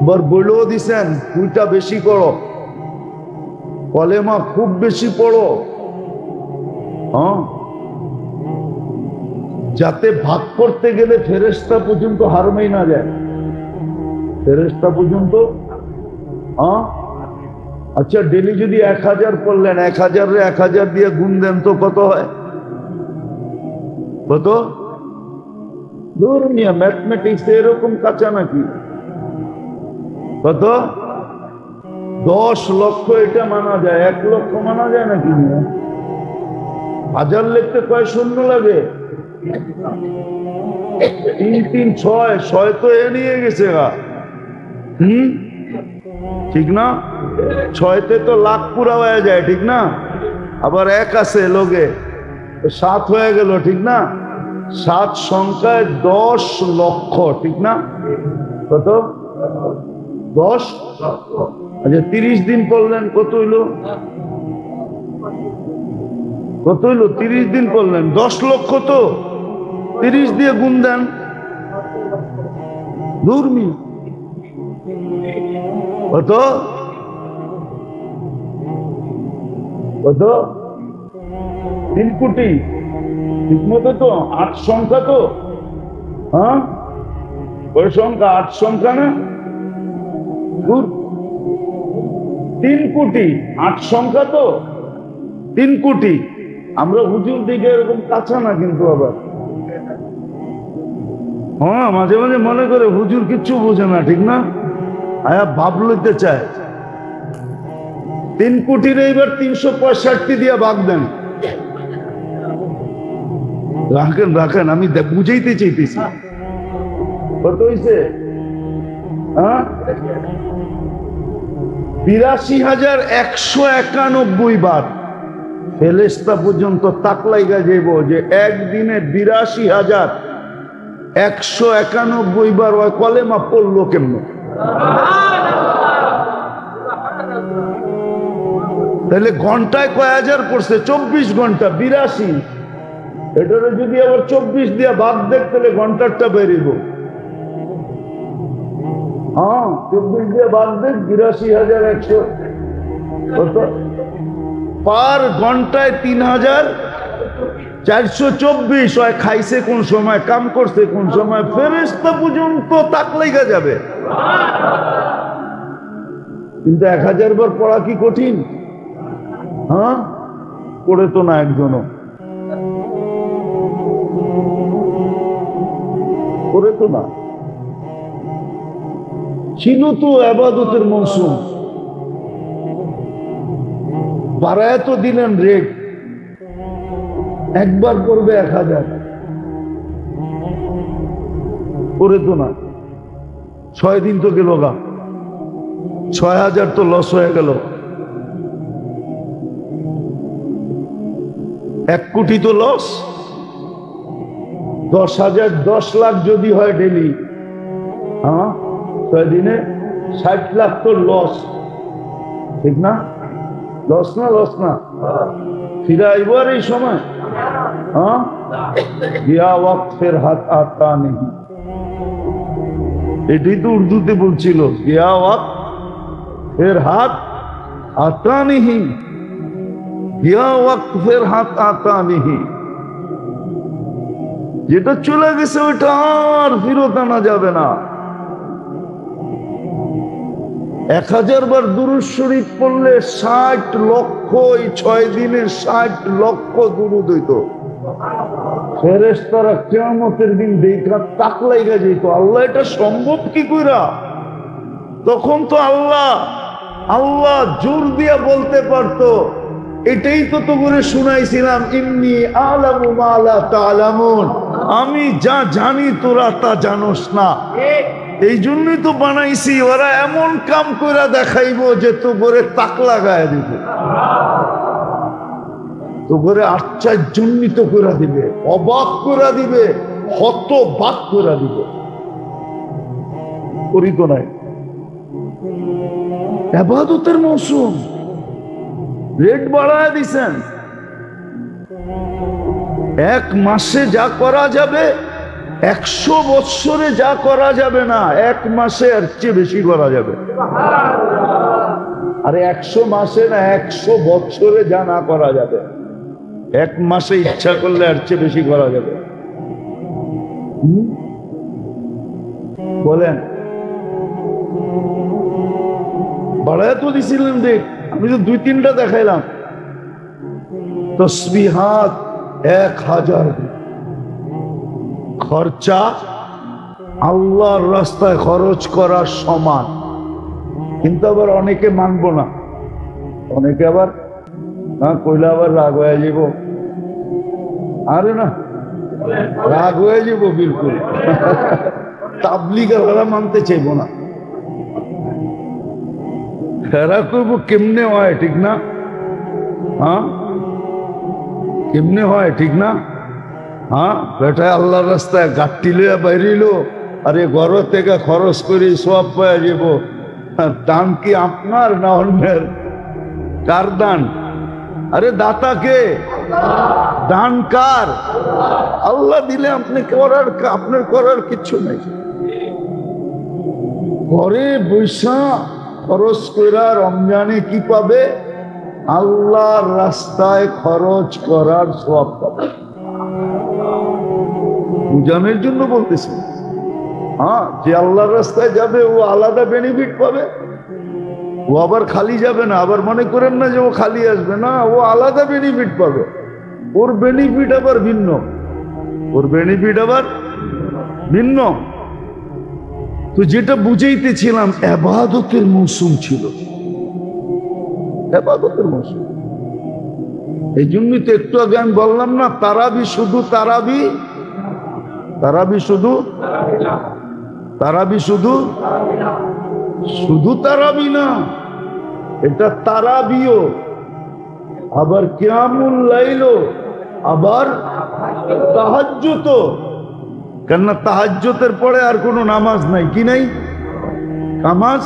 A: বার বলেও দিছেন দুইটা বেশি করো, কলেমা খুব বেশি পড়ো, হ্যাঁ, যাতে ভাগ করতে গেলে ফেরেশতা পর্যন্ত হারমেই না যায়, ফেরেশতা পর্যন্ত। হ্যাঁ, আচ্ছা ডেলি যদি 1000 পড়লেন, 1000 দিয়ে গুণ দেন তো কত হয়? কত? দূর মিয়া, ম্যাথমেটিক্স এরকম কাঁচা নাকি? কত? 10 লক্ষ এটা মানা যায়, 1 লক্ষ মানা যায় নাকি? 1000 লিখতে কয় শূন্য লাগে? 3 3 6, 6 তো এ নিয়ে গেছে গা। ঠিক না? 6তে তো লাখ পুরা হয়ে যায়, ঠিক না? আবার 1 আছে লোকে, 7 হয়ে গেল, ঠিক না? 7 সংখ্যায় 10 লক্ষ, ঠিক না? কত? 10। আচ্ছা 30 দিন পড়লেন, কত হইল? কত হইল? 30 দিন পড়লেন 10 লক্ষ, তো 30 দিয়ে গুণ দেন। দুর্মি কত? কত? 3 কোটি। ঠিক মতো তো 8 সংখ্যা তো, হ্যাঁ, ওই সংখ্যা 8 সংখ্যা না? 3 কোটি 8 সংখ্যা তো, 3 কোটি। আমরা হুজুর দিকে এরকম কাঁচা না কিন্তু, আবার হ্যাঁ মাঝে মাঝে মনে করে হুজুর কিচ্ছু বোঝে না, ঠিক না? আয়া ভাব লইতে চায়। 3 কোটির এইবার 365 দিয়ে ভাগ দেন। রাখেন রাখেন, আমি বুঝাইতে চাইতেছি। কত হইছে? 82,191 বার। ফেরেশতা পর্যন্ত তাক লাইগা যাইব যে একদিনে 82,191 বার ওই কলেমা পড়লো কেমনে। তাহলে ঘন্টায় কয় হাজার পড়ছে? 24 ঘন্টা, 82। এটারে যদি আবার 24 দিয়ে ভাগ দেখ, তাহলে ঘন্টারটা বেরিব। হ্যাঁ 24 দিয়ে ভাগ দেখ, 82,100। কত? পার ঘন্টায় 3,424। হয় খাইছে কোন সময়, কাম করছে কোন সময়, ফেরেশতা পর্যন্ত তাক লাইগা যাবে। কিন্তু 1000 বার পড়া কি কঠিন? হ্যাঁ, পড়ে তো না একজনও, পড়ে তো না। ছিল তো ইবাদতের মৌসুম, বাড়ায় তো দিলেন রেট, একবার করবে 1000, করে তো না। 6 দিন তো গেল গা, 6000 তো লস হয়ে গেল। 1 কোটি তো লস। 10,000 10 লাখ যদি হয় ডেলি, হ্যাঁ 6 দিনে 60 লাখ তো লস, ঠিক না? লস না? লস না? ফিরে আইব আর এই সময়, হ্যাঁ গিয়া ওয়াক্ত ফের হাত আতা নেই, এটাই তো উর্দুতে বলছিল, গিয়া ওয়াক্ত ফের হাত আতা নেই, গিয়া ওয়াক্ত ফের হাত আতা নেই। যেটা চলে গেছে ওইটা আর ফেরত আনা যাবে না। 1000 বার দুরূদ শরীফ পড়লে 60 লক্ষ, এই 6 দিনে 60 লক্ষ দুরূদ হইত। ফেরেশতারা কিয়ামতের দিন দেখা তাক লাইগা যেত, আল্লাহ এটা সম্ভব কি কইরা? তখন তো আল্লাহ জোর দিয়া বলতে পারতো, এটাই তো করে শুনাইছিলাম, ইন্নী আলামু মা লা তা'লামুন, আমি যা জানি তোরা তা জানোস না। এই জন্যই তো বানাইছি, ওরা এমন কাম করে দেখাইবো যে তো করে তাক লাগায় দিবে, তো করে আশ্চর্যান্বিত করে দিবে, অবাক করে দিবে, হতবাক করে দিবে। করি তো নাই, ইবাদতের মৌসুম, রেট বাড়ায় দিছেন। 1 মাসে যা করা যাবে 100 বৎসরে যা করা যাবে না, 1 মাসে এর চেয়ে বেশি করা যাবে। আরে 100 মাসে না, 100 বৎসরে যা না করা যাবে 1 মাসে ইচ্ছা করলে এর চেয়ে বেশি করা যাবে। বলেন, বাড়ায় তো দিছিলেন দেখ, আমি তো 2-3টা দেখাইলাম। তসবিহাত 1000, খরচা আল্লাহর রাস্তায় খরচ করার সমান। কিন্তু আবার অনেকে মানবো না, অনেকে আবার না কইলে আবার রাগ হয়ে যাব। আরে না, রাগ হয়ে যাব বিলকুল। তাবলীগের ওরা মানতে চাইবো না, এরা কইব কেমনে হয়, ঠিক না? হ্যাঁ, কেমনে হয়, ঠিক না? হ্যাঁ, বেটা আল্লাহর রাস্তায় গাঠটি লইয়া বাইরিল, আরে ঘর থেকে খরচ করে সব পাওয়া যাব। দান কি আপনার না অন্যের? কার দান? আরে দাতা কে? দান কার? আল্লাহ দিলে আপনি করার, আপনার করার কিছু নাই। ঘরে বৈশা খরচ করা রমজানে কি পাবে? আল্লাহর রাস্তায় খরচ করার সওয়াব পাবে। বুঝানোর জন্য বলতেছি। হ্যাঁ, যে আল্লাহর রাস্তায় যাবে ও আলাদা বেনিফিট পাবে, ও আবার খালি যাবে না। আবার মনে করেন না যে ও খালি আসবে না, ও আলাদা বেনিফিট পাবে। ওর বেনিফিট আবার ভিন্ন, ওর বেনিফিট আবার ভিন্ন। তো যেটা বুঝাইতেছিলাম, ইবাদতের মৌসুম ছিল, ইবাদতের মৌসুম। এই জন্যই তো একটু আগে আমি বললাম না, তারাবি শুধু তারাবি, তারাবি শুধু, তারাবি শুধু, শুধু তারাবি না, এটা তারাবিও, আবার কিয়ামুল লাইলও, আবার তাহাজ্জুদও। কেননা তাহাজ্জুদের পরে আর কোনো নামাজ নাই, কি নাই? নামাজ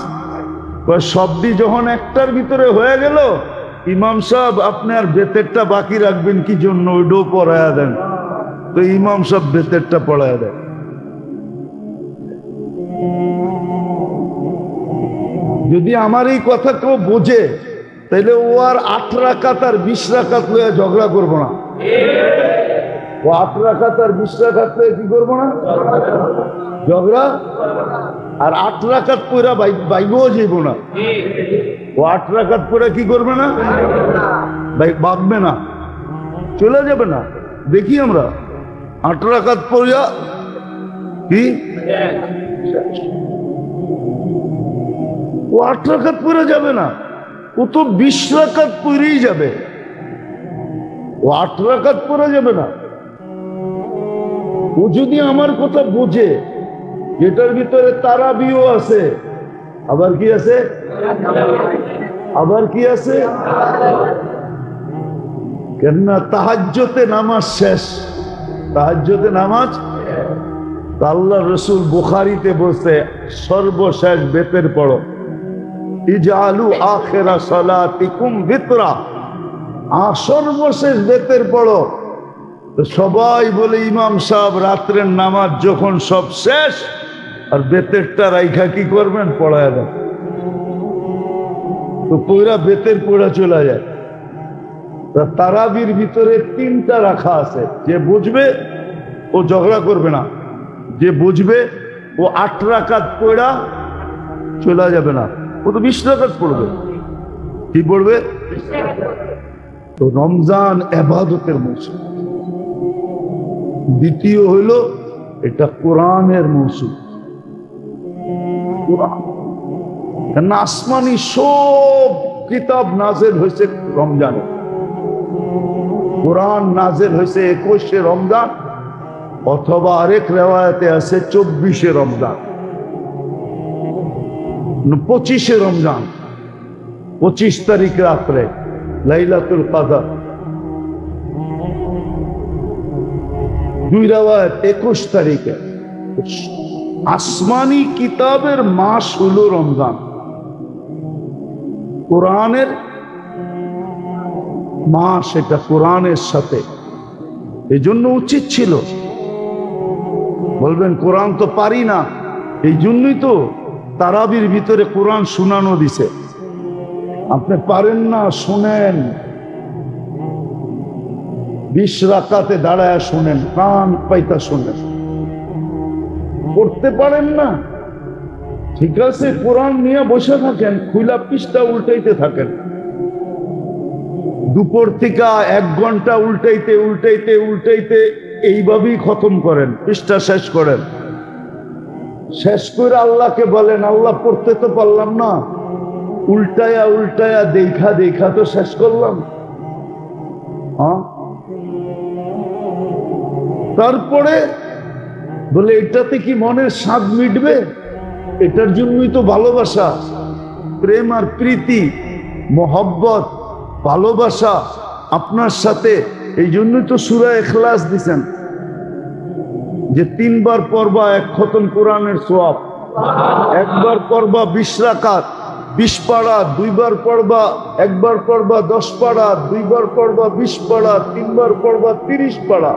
A: সবটি যখন একটার ভিতরে হয়ে গেল, ইমাম সাহেব আপনি আর বেতেরটা বাকি রাখবেন কি জন্য? ওইটাও পড়ায়া দেন। তো ইমাম সাহেব বেতেরটা পড়ায়া দেন। যদি আমার এই কথা কেউ বোঝে, তাহলে ও আর 8 রাকাত আর 20 রাকাত লইয়া ঝগড়া করবো না। ও 8 রাকাত আর 20 রাকাত লইয়া কি করবো না? ঝগড়া। আর 8 রাকাত পড়া বাইবও যাইব না। ও 8 রাকাত পড়া কি করবে না? ভাববে না, চলে যাবে না। দেখি আমরা 8 রাকাত পড়া কি, ও 8 রাকাত পড়ে যাবে না, ও তো 20 রাকাত পড়েই যাবে। ও 8 রাকাত পড়ে যাবে না। ও যদি আমার কথা বোঝে, যেটার ভিতরে তারাবিও আছে, আবার কি আছে, আবার কি আছে, কেননা তাহাজ্জুদে নামাজ শেষ, তাহাজ্জুদে নামাজ। আল্লাহ রসুল বুখারীতে বলছে, সর্বশেষ বেতের পড়ো, ইজআলু আখিরা সালাতিকুম বিতরা, সর্বশেষ বেতের পড়ো। তো সবাই বলে ইমাম সাহেব রাত্রের নামাজ যখন সব শেষ আর বেতেরটা রাইখা কি করবেন, পড়ায় দেন। তো পয়রা বেতের পড়া চলে যায়। তারাবির ভিতরে 3টা রাখা আছে, যে বুঝবে ও ঝগড়া করবে না, যে বুঝবে ও 8 রাকাত পড়া চলে যাবে না, ও তো 20 রাকাত পড়বে। কি পড়বে? তো রমজান ইবাদতের মৌসুম। দ্বিতীয় হইল এটা কোরআনের মৌসুম। কারণ আসমানি সব কিতাব নাজেল হয়েছে রমজানে। কোরআন নাজেল হয়েছে 21শে রমজান, অথবা আরেক রেওয়ায়াতে আছে 24শে রমজান, 25শে রমজান, 25 তারিখ রাত্রে লাইলাতুল কদর। 2 রেওয়ায়াত 21 তারিখে। আসমানি কিতাবের মাস হলো রমজান, কোরআনের মাস, এটা কোরআনের সাথে। এই জন্য উচিত ছিল, বলবেন কোরআন তো পারি না, এই জন্যই তো তারাবির ভিতরে কোরআন শোনানো দিছে। আপনি পারেন না, শুনেন, 20 রাকাতে দাঁড়ায় শুনেন, কান পাইতা শুনেন। পড়তে পারেন না, ঠিক আছে, কোরআন নিয়ে বসে থাকেন, খুলা পৃষ্ঠা উল্টাইতে থাকেন। দুপুর থেকে 1 ঘন্টা উল্টাইতে উল্টাইতে উল্টাইতে এইভাবেই খতম করেন, পৃষ্ঠা শেষ করেন। শেষ করে আল্লাহকে বলেন, আল্লাহ পড়তে তো পারলাম না, উল্টায়া উল্টায়া দেখা দেখা তো শেষ করলাম। তারপরে বলে এটাতে কি মনের স্বাদ মিটবে? এটার জন্যই তো ভালোবাসা, প্রেম আর প্রীতি, মহব্বত, ভালোবাসা আপনার সাথে। এই জন্যই তো সূরা ইখলাস দিছেন, যে 3 বার পড়বা 1 খতম কোরআনের সওয়াব, 1 বার পড়বা 20 রাকাত 20 পারা, 2 বার পড়বা 1 বার পড়বা 10 পারা, 2 বার পড়বা 20 পারা, 3 বার পড়বা 30 পারা।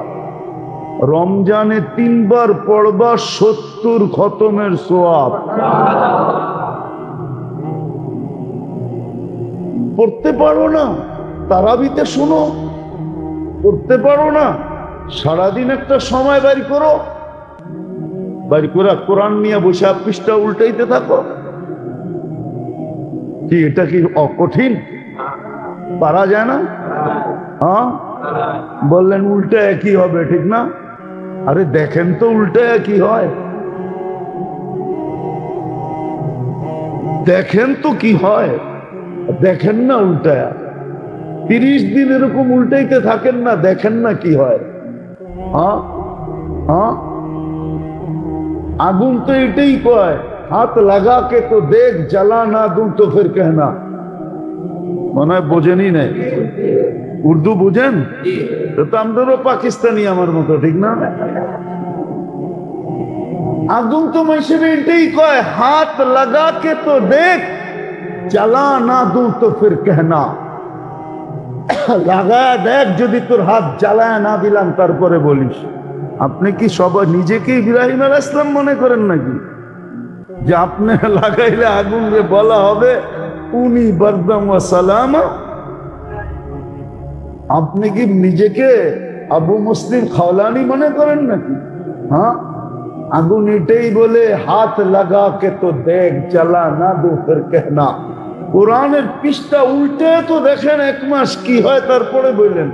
A: রমজানে 3 বার পড়বা 70 খতমের সওয়াব। পড়তে পারো না, তারাবিতে শোনো। পড়তে পারো না, সারাদিন একটা সময় বের করো, বের করে কোরআন নিয়ে বসে পৃষ্ঠা উল্টাইতে থাকো। কি এটা কি অকঠিন? পারা যায় না? হ্যাঁ, বললেন উল্টা একই হবে, ঠিক না? আরে দেখেন তো উল্টা একই হয়, দেখেন তো কি হয়, দেখেন না উল্টায়া। 30 দিন এরকম উল্টাইতে থাকেন না, দেখেন না কি হয়। হ্যাঁ হ্যাঁ, আগুন তো এটাই কয়, হাত লাগা কে তো দেখ, জ্বালা না दूं তো ফির कहना। মনে হয় বোঝেনি নাই, উর্দু বুঝেন তো আমাদেরও পাকিস্তানি আমার মতো, ঠিক না? আগুন তো মশরে এটাই কয়, হাত লাগা কে তো দেখ, জ্বালা না दूं তো ফির कहना। লাগায় দেখ, যদি তোর হাত জ্বালায় না দিলাম তারপরে বলিস। আপনি কি সবাই নিজেকে ইব্রাহিম আলাইহিস সালাম মনে করেন নাকি, যে আপনি লাগাইলে আগুন বলা হবে উনি বারদাম ওয়া সালামা? আপনি কি নিজেকে আবু মুসলিম খাওলানি মনে করেন নাকি? হ্যাঁ, আগুন এটাই বলে, হাত লাগা কে তো দেখ, জ্বালা না दूं फिर कहना। কোরআনের পৃষ্ঠা উল্টে তো দেখেন 1 মাস কি হয়, তারপরে বললেন।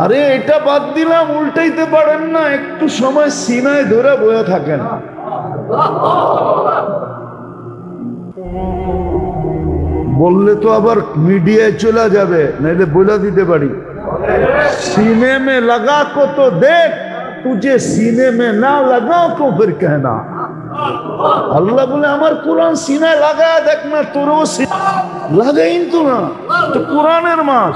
A: আরে এটা বাদ দিলাম, উল্টাইতে পারেন না, একটু সময় সিনায় ধরে বয়ে থাকেন। বললে তো আবার মিডিয়ায় চলে যাবে, নাইলে বলে দিতে পারি, सीने में लगा को तो देख, तुझे सीने में ना लगा तो फिर कहना। আল্লাহ বলে আমার কোরআন সিনায় লাগায় দেখ না, তোরও লাগাই তো না, তো কোরআনের মাস।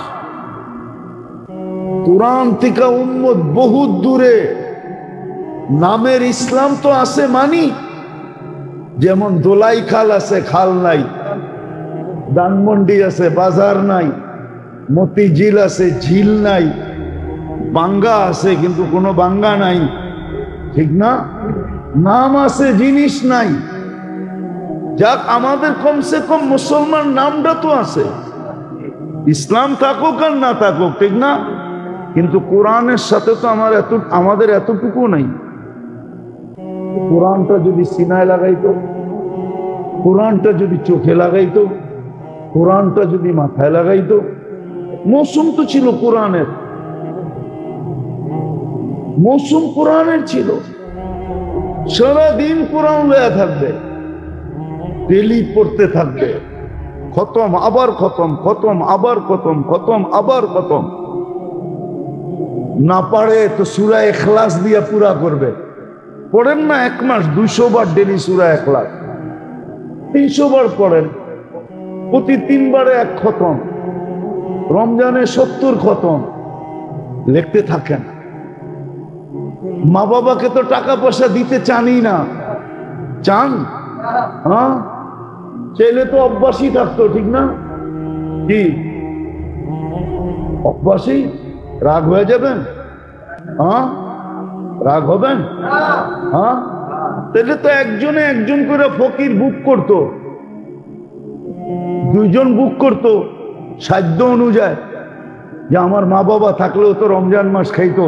A: কোরআন থেকে উম্মত বহুত দূরে। নামের ইসলাম তো আছে মানি, যেমন দোলাই খাল আছে, খাল নাই। ধানমন্ডি আছে, বাজার নাই। মতিঝিল আছে, ঝিল নাই। বাঙ্গা আছে কিন্তু কোনো বাঙ্গা নাই, ঠিক না? নাম আছে, জিনিস নাই। যাক, আমাদের কমসে কম মুসলমান নামটা তো আছে। ইসলাম থাকুক আর না থাকুক, ঠিক না? কিন্তু কোরআনের সাথে তো আমাদের এতটুকু নাই। কোরআনটা যদি সিনায় লাগাইতো, কোরআনটা যদি চোখে লাগাইতো, কোরআনটা যদি মাথায় লাগাইতো। মৌসুম তো ছিল কোরআনের, মৌসুম কোরআনের ছিল। সারাদিন কোরআন লয়া থাকবে, ডেলি পড়তে থাকবে, খতম আবার খতম, খতম আবার খতম, খতম আবার খতম। না পারে তো সূরা ইখলাস দিয়া পুরা করবে। পড়েন না, 1 মাস 200 বার ডেলি সূরা ইখলাস, 300 বার পড়েন, প্রতি 3 বারে 1 খতম। রমজানে 70 খতম লিখতে থাকেন। মা বাবাকে তো টাকা পয়সা দিতে চানই না, চান? হ্যাঁ, ছেলে তো অভ্যাসই থাকতো, ঠিক না? কি অভ্যাসই? রাগ হয়ে যাবেন? হ্যাঁ, রাগ হবেন? হ্যাঁ, তাহলে তো একজনে একজন করে ফকির বুক করতো, 2 জন বুক করতো সাধ্য অনুযায়ী, যে আমার মা বাবা থাকলেও তো রমজান মাস খাইতো,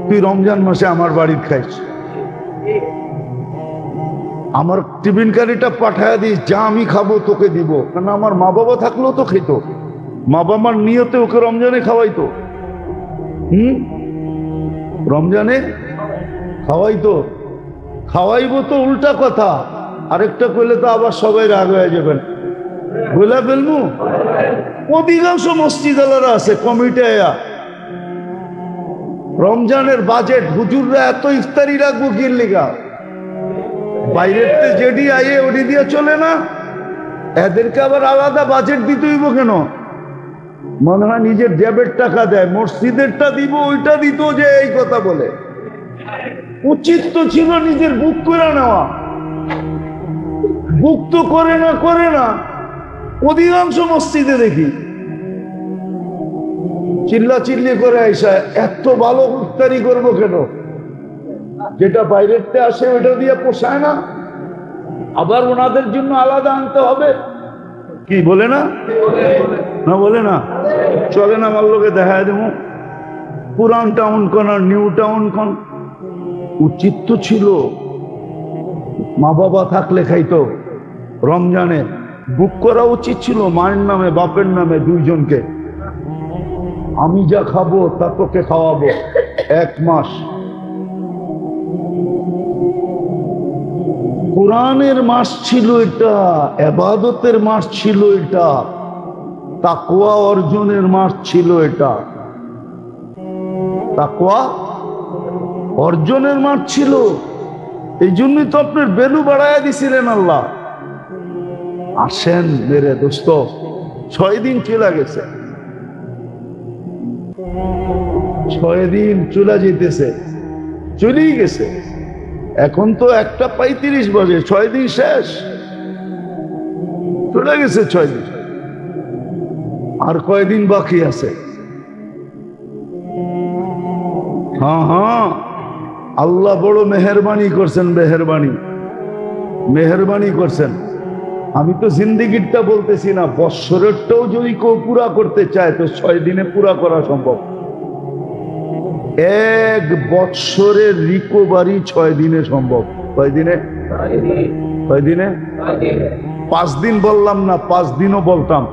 A: তুই রমজান মাসে আমার বাড়ির খাইছ, আমার টিফিন কারিটা পাঠায় দিস, যা আমি খাবো তোকে দিব। কারণ আমার মা বাবা থাকলেও তো খেত, মা বাবার নিয়তে ওকে রমজানে খাওয়াইতো। রমজানে খাওয়াইতো, খাওয়াইবো তো উল্টা কথা। আরেকটা কইলে তো আবার সবাই রাগ হয়ে যাবেন, বলে ফেলবো। অধিকাংশ মসজিদ আলারা আছে কমিটি, রমজানের বাজেট হুজুররা এত ইফতারি রাখবো কি লিগা? বাইরের যেডি আইয়ে ওডি দিয়ে চলে না, এদেরকে আবার আলাদা বাজেট দিতে হইব কেন? মনে হয় নিজের জেবের টাকা দেয়, মসজিদেরটা দিব, ওইটা দিত যে এই কথা বলে। উচিত তো ছিল নিজের বুক করে নেওয়া, বুক তো করে না। অধিকাংশ মসজিদে দেখি চিল্লা চিল্লি করে আইসা, এত ভালো ইফতারি করবো কেন? যেটা বাইরেতে আসে ওইটা দিয়ে পোষায় না, আবার ওনাদের জন্য আলাদা আনতে হবে। কি বলে না? না বলে না? চলে না, আমার লোকে দেখা দেবো পুরান টাউন কোন আর নিউ টাউন কোন। উচিত তো ছিল মা বাবা থাকলে খাইতো, রমজানে বুক করা উচিত ছিল মায়ের নামে বাপের নামে 2 জনকে। আমি যা খাবো তা তোকে খাওয়াবো 1 মাস। কোরআনের মাস ছিল এটা, ইবাদতের মাস ছিল এটা, তাকওয়া অর্জনের মাস ছিল এটা, তাকওয়া অর্জনের মাস ছিল। এই জন্যই তো আপনার ভ্যালু বাড়াইয়া দিছিলেন আল্লাহ। আসেন মেরে দোস্ত, 6 দিন চলে গেছে, 6 দিন চলে যেতেছে, চলেই গেছে। এখন তো 1:35 বাজে, 6 দিন শেষ, চলে গেছে 6 দিন। আর কয়দিন বাকি আছে? হ্যাঁ, আল্লাহ বড় মেহেরবানি করছেন, মেহেরবানি করছেন। আমি তো জিন্দিগিরটা বলতেছি না, বৎসরেরটাও যদি কেউ পুরা করতে চায় তো 6 দিনে পুরা করা সম্ভব। 1 বৎসরের রিকভারি 6 দিনে সম্ভব। কয় দিনে? 5 দিন বললাম না, 5 দিনও বলতাম,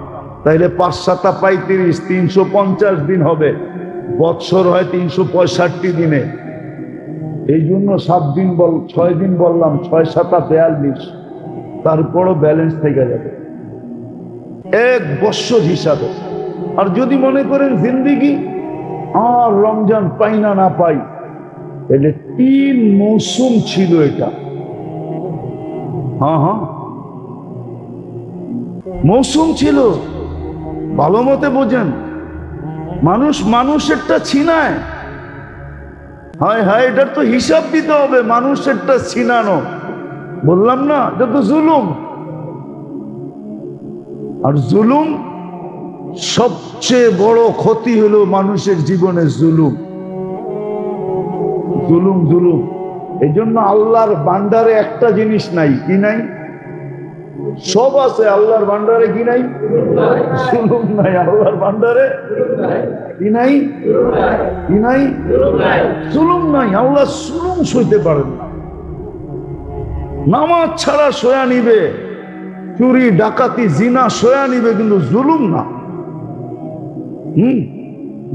A: তাইলে 5 7 35, 350 দিন হবে। বৎসর হয় 365 দিনে, এই জন্য 6 দিন বললাম, 6 7 42, তারপরও ব্যালেন্স থেকে যাবে 1 বৎসর হিসাবে। আর যদি মনে করেন জিন্দিগি আর রমজান পাই না পাই, তাহলে 3 মৌসুম ছিল এটা। হ্যাঁ, মৌসুম ছিল, ভালো মতে বোঝেন। মানুষেরটা ছিনায়, হায় এটার তো হিসাব দিতে হবে। মানুষেরটা ছিনানো, বললাম না, এটা তো জুলুম। আর জুলুম সবচেয়ে বড় ক্ষতি হলো মানুষের জীবনে জুলুম। জুলুম জুলুম। এই জন্য আল্লাহর ভান্ডারে একটা জিনিস নাই। কি নাই? সব আছে আল্লাহর ভান্ডারে। কি নাই? জুলুম নাই। আল্লাহর ভান্ডারে কি নাই? কি নাই? জুলুম নাই। আল্লাহ জুলুম সইতে পারেন না। নামাজ ছাড়া সয়া নিবে, চুরি ডাকাতি জিনা সয়া নিবে, কিন্তু জুলুম না।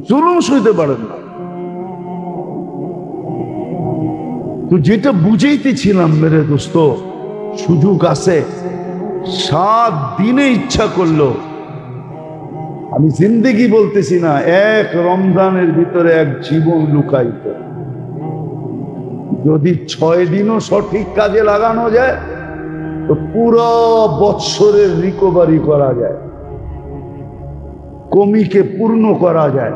A: জুলুম সইতে পারেন না। তো যেটা বুঝাইতেছিলাম মেরে দোস্ত, সুযোগ আছে, 7 দিনে ইচ্ছা করলো, আমি জিন্দেগি বলতেছি না, এক রমজানের ভিতরে এক জীবন লুকাইত। যদি 6 দিনও সঠিক কাজে লাগানো যায় তো পুরো বৎসরের রিকভারি করা যায়, কমিকে পূর্ণ করা যায়।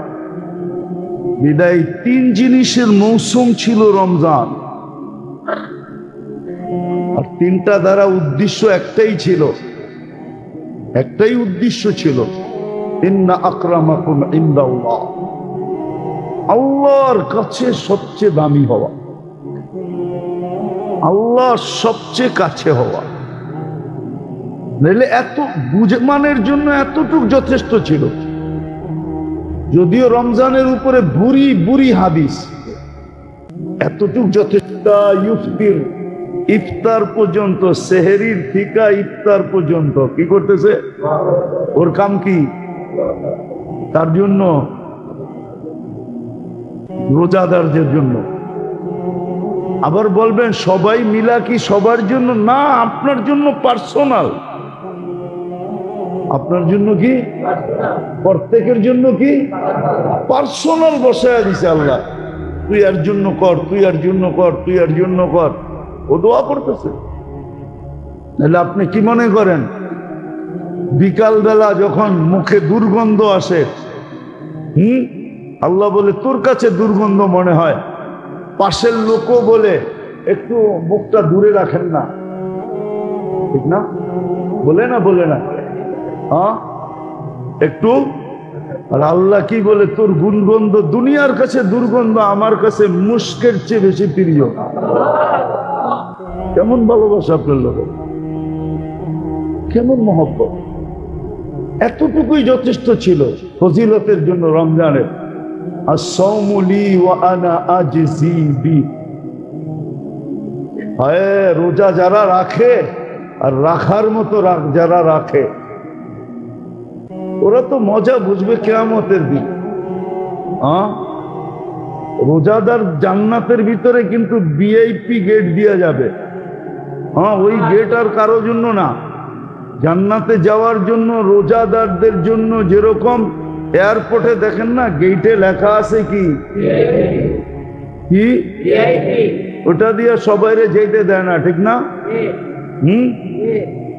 A: বিদায় 3 জিনিসের মৌসুম ছিল রমজান, আর 3টা দ্বারা উদ্দেশ্য একটাই ছিল, একটাই উদ্দেশ্য ছিল, ইন্না আকরামাকুম ইনদাল্লাহ, আল্লাহর কাছে সবচেয়ে দামি হওয়া, আল্লাহর সবচেয়ে কাছে হওয়া। নইলে এত বুঝমানের জন্য এতটুক যথেষ্ট ছিল। যদিও রমজানের উপরে বুড়ি বুড়ি হাদিস, এতটুক যথেষ্ট। ইফতির, ইফতার পর্যন্ত, সেহরির থেকে ইফতার পর্যন্ত কি করতেছে? ওর কাম কি? তার জন্য, রোজাদারদের জন্য। আবার বলবেন সবাই মিলা কি সবার জন্য? না, আপনার জন্য পার্সোনাল। আপনার জন্য কি? প্রত্যেকের জন্য কি? পার্সোনাল বসায়া দিছে আল্লাহ। তুই এর জন্য কর, তুই এর জন্য কর, তুই এর জন্য কর। ও দোয়া করতেছে। তাহলে আপনি কি মনে করেন বিকাল বেলা যখন মুখে দুর্গন্ধ আসে, আল্লাহ বলে তোর কাছে দুর্গন্ধ মনে হয়, পাশের লোকও বলে একটু মুখটা দূরে রাখেন না, ঠিক না? বলে না? বলে না? হ্যাঁ, একটু। আর আল্লাহ কি বলে? তোর গুণগন্ধ দুনিয়ার কাছে দুর্গন্ধ, আমার কাছে মুস্কের চেয়ে বেশি প্রিয়। কেমন ভালোবাসা আপনার লোক, কেমন মহব্বত! এতটুকুই যথেষ্ট ছিল ফজিলতের জন্য রমজানের। as-sawmu li wa ana ajzi bi, রোজা যারা রাখে আর রাখার মতো যারা রাখে, ওরা তো মজা বুঝবে কিয়ামতের দিন। রোজাদার জান্নাতের ভিতরে কিন্তু ভিআইপি গেট দিয়ে যাবে। ওই গেট আর কারো জন্য না, জান্নাতে যাওয়ার জন্য রোজাদারদের জন্য। যেরকম এয়ারপোর্টে দেখেন না, গেটে লেখা আছে কি কি ওটা দিয়ে সবাইরে যেতে দেয় না, ঠিক না?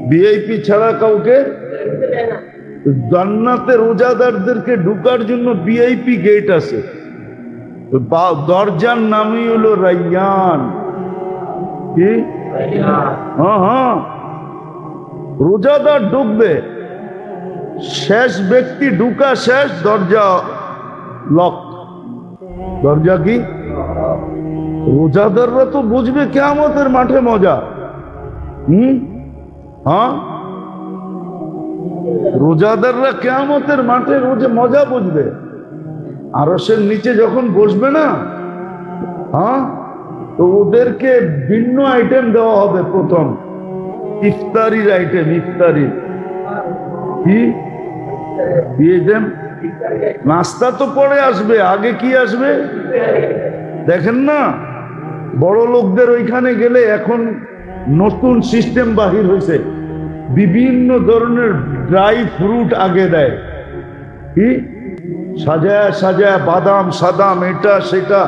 A: ভিআইপি ছাড়া কাউকে। জান্নাতে রোজাদারদেরকে ঢুকার জন্য ভিআইপি গেট আছে। দরজার নামই হলো রাইয়ান। কি? হ্যাঁ, রোজাদার ঢুকবে, শেষ ব্যক্তি ঢুকা শেষ, দরজা লক। দরজা কি? রোজাদাররা তো বুঝবে কিয়ামতের মাঠে মজা। হ্যাঁ, রোজাদাররা কিয়ামতের মাঠে রোজে মজা বুঝবে। আরশের নিচে যখন বসবে না, তো ওদেরকে ভিন্ন আইটেম দেওয়া হবে। প্রথম ইফতারির আইটেম, ইফতারি কি দিয়ে দেন। নাস্তা তো পরে আসবে, আগে কি আসবে দেখেন না? বড় লোকদের ওইখানে গেলে এখন নতুন সিস্টেম বাহির হয়েছে, বিভিন্ন ধরনের ড্রাই ফ্রুট আগে দেয়। কি সাজায় সাজায়, বাদাম সাদাম, এটা সেটা।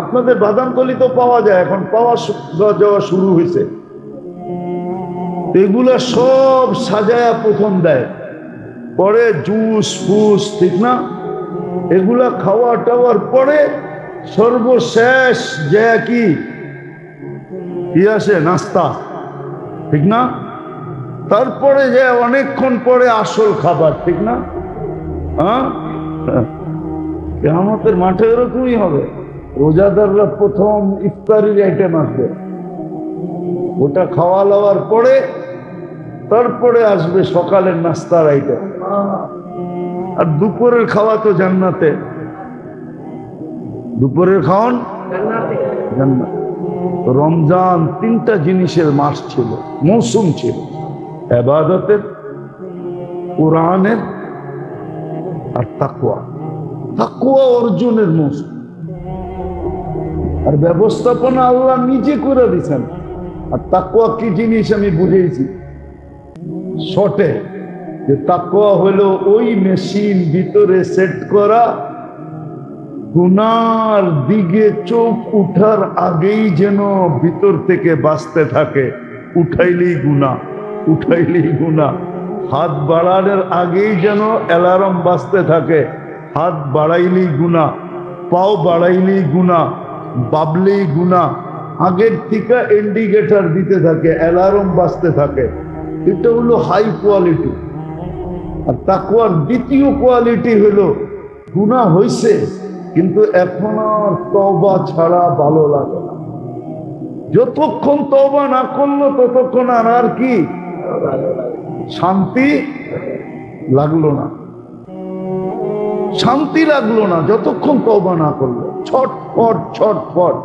A: আপনাদের বাদাম কলি তো পাওয়া যায়, এখন পাওয়া যাওয়া শুরু হয়েছে। এগুলা সব সাজায়া প্রথম দেয়, পরে জুস ফুস, ঠিক না? এগুলা খাওয়া টাওয়ার পরে সর্বশেষ যে কি আসে? নাস্তা, ঠিক না? তারপরে যে অনেকক্ষণ পরে আসল খাবার, ঠিক না? হ্যাঁ, কিয়ামতের মাঠে এরকমই হবে। রোজাদাররা প্রথম ইফতারির আইটেম আসবে, ওটা খাওয়া লওয়ার পরে তারপরে আসবে সকালের নাস্তার আইটেম। আর দুপুরের খাওয়া তো জান্নাতে, দুপুরের খাওয়ান জান্নাত। রমজান তিনটা জিনিসের মাস ছিল, মৌসুম ছিল, ইবাদতের, কোরআনের আর তাকওয়া। তাকওয়া অর্জনের মৌসুম। আর ব্যবস্থাপনা আল্লাহ নিজে করে দিচ্ছেন। আর তাকওয়া কি জিনিস আমি বুঝেছি শর্টে, যে তাকওয়া হলো ওই মেশিন ভিতরে সেট করা, গুনার দিকে চোখ উঠার আগেই যেন ভিতর থেকে বাঁচতে থাকে। উঠাইলেই গুনাহ, উঠাইলেই গুনাহ। হাত বাড়ানোর আগেই যেন অ্যালার্ম বাজতে থাকে, হাত বাড়াইলেই গুনাহ, পাও বাড়াইলেই গুনাহ, বাবলেই গুনাহ। আগের থেকে ইন্ডিকেটর দিতে থাকে, অ্যালার্ম বাজতে থাকে। এটা হলো হাই কোয়ালিটি। আর তাকওয়ার দ্বিতীয় কোয়ালিটি হলো গুনাহ হয়েছে কিন্তু এখন আর তওবা ছাড়া ভালো লাগে না। যতক্ষণ তওবা না করলো ততক্ষণ আর কি শান্তি লাগলো না, শান্তি লাগলো না যতক্ষণ তওবা না করলো। ছটফট ছটফট,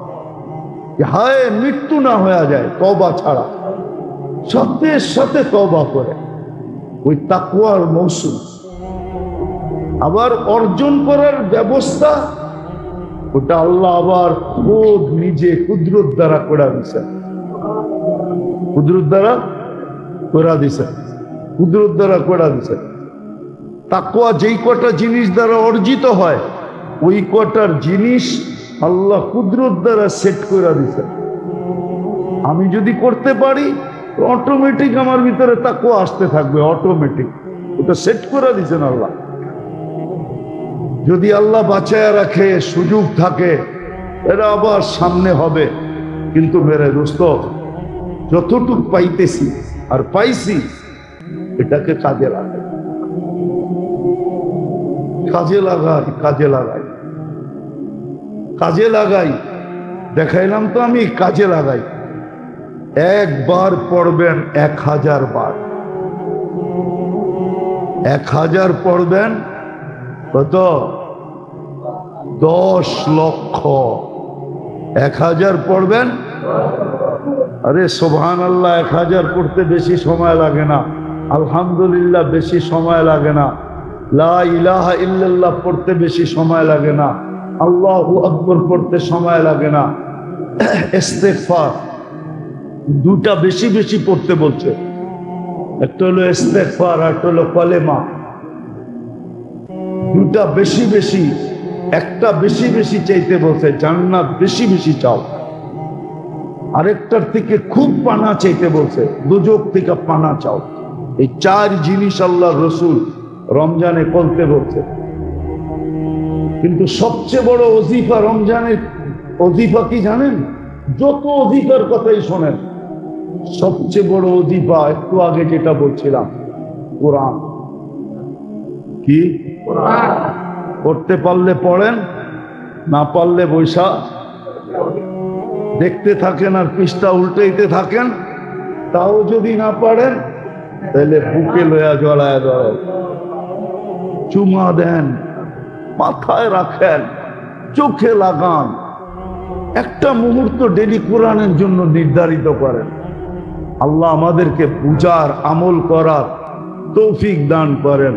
A: হায় মৃত্যু না হয়ে যায় তওবা ছাড়া। সাথে সাথে তওবা করে, ওই তাকওয়ার মৌসুম। আবার অর্জন করার ব্যবস্থা ওটা আল্লাহ আবার খোদ নিজে কুদরত দ্বারা করে দিছেন, কুদরত দ্বারা করে দিছেন, কুদরত দ্বারা করে দিছেন। তাকওয়া যেই কটা জিনিস দ্বারা অর্জিত হয় ওই কটার জিনিস আল্লাহ কুদরত দ্বারা সেট করে দিছেন। আমি যদি করতে পারি অটোমেটিক আমার ভিতরে তাকওয়া আসতে থাকবে, অটোমেটিক। ওটা সেট করে দিছেন আল্লাহ। যদি আল্লাহ বাঁচায় রাখে, সুযোগ থাকে, এরা আবার সামনে হবে। কিন্তু মেরে দোস্ত, যতটুক পাইতেছি আর পাইছি এটাকে কাজে লাগাই, কাজে লাগাই, কাজে লাগাই, কাজে লাগাই। দেখাইলাম তো আমি, কাজে লাগাই। একবার পড়বেন 1000 বার, 1000 পড়বেন কত? 10 লক্ষ। 1000 পড়বেন, আরে সুবহানাল্লাহ, 1000 পড়তে বেশি সময় লাগে না, আলহামদুলিল্লাহ বেশি সময় লাগে না, লা ইলাহা ইল্লাল্লাহ পড়তে বেশি সময় লাগে না, আল্লাহু আকবার পড়তে সময় লাগে না। ইস্তেগফার দুটা বেশি বেশি পড়তে বলছে, একটা হলো ইস্তেগফার আর একটা হলো কালেমা। দুটা বেশি বেশি, একটা বেশি বেশি চাইতে বলছে, জান্নাত বেশি বেশি চাও। আরেকটার থেকে খুব পানা চাইতে বলছে, দুজক থেকে পানা চাও। এই 4 জিনিস আল্লাহ রসুল রমজানে বলতে বলছে। কিন্তু সবচেয়ে বড় ওজিফা রমজানের ওজিফা কি জানেন? যত অধিকার কথাই শোনেন, সবচেয়ে বড় ওজিফা একটু আগে যেটা বলছিলাম, কোরআন। কি পড়তে পারলে পড়েন, না পারলে বৈশা দেখতে থাকেন আর পৃষ্ঠা উল্টাইতে থাকেন। তাও যদি না পারেন তাহলে বুকে লয়া জড়ায় ধরেন, চুমা দেন, মাথায় রাখেন, চোখে লাগান। একটা মুহূর্ত ডেলি কোরআনের জন্য নির্ধারিত করেন। আল্লাহ আমাদেরকে বুঝার, আমল করার তৌফিক দান করেন।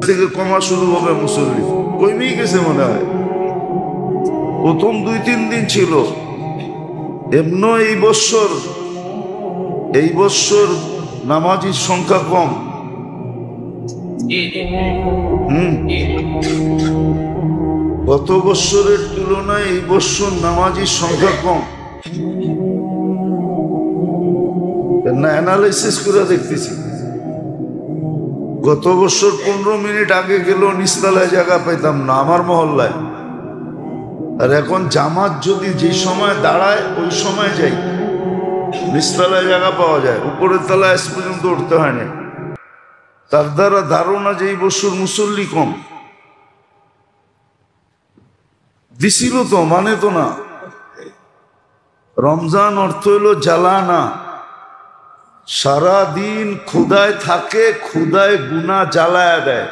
A: থেকে কমা শুরু হবে, মুসল্লি কমই গেছে মনে হয়। প্রথম 2-3 দিন ছিল এমন। এই বছর নামাজির সংখ্যা কম। গত বছরের তুলনায় এই বছর নামাজির সংখ্যা কম। না অ্যানালাইসিস করে দেখতেছি, গত বছর 15 মিনিট আগে গেলেও নিচতলায় জায়গা পাইতাম না আমার মহল্লায়। আর এখন জামাত যদি যে সময় দাঁড়ায় ওই সময় যাই, নিচতলায় জায়গা পাওয়া যায়, উপরের তলায় আজ পর্যন্ত উঠতে হয় না। তার দ্বারা ধারণা যে এই বছর মুসল্লি কম দিছিল, তো মানে তো না। রমজান অর্থ হইল জ্বালানা, সারাদিন ক্ষুদায় থাকে, ক্ষুদায় গুনাহ জ্বালায়া দেয়।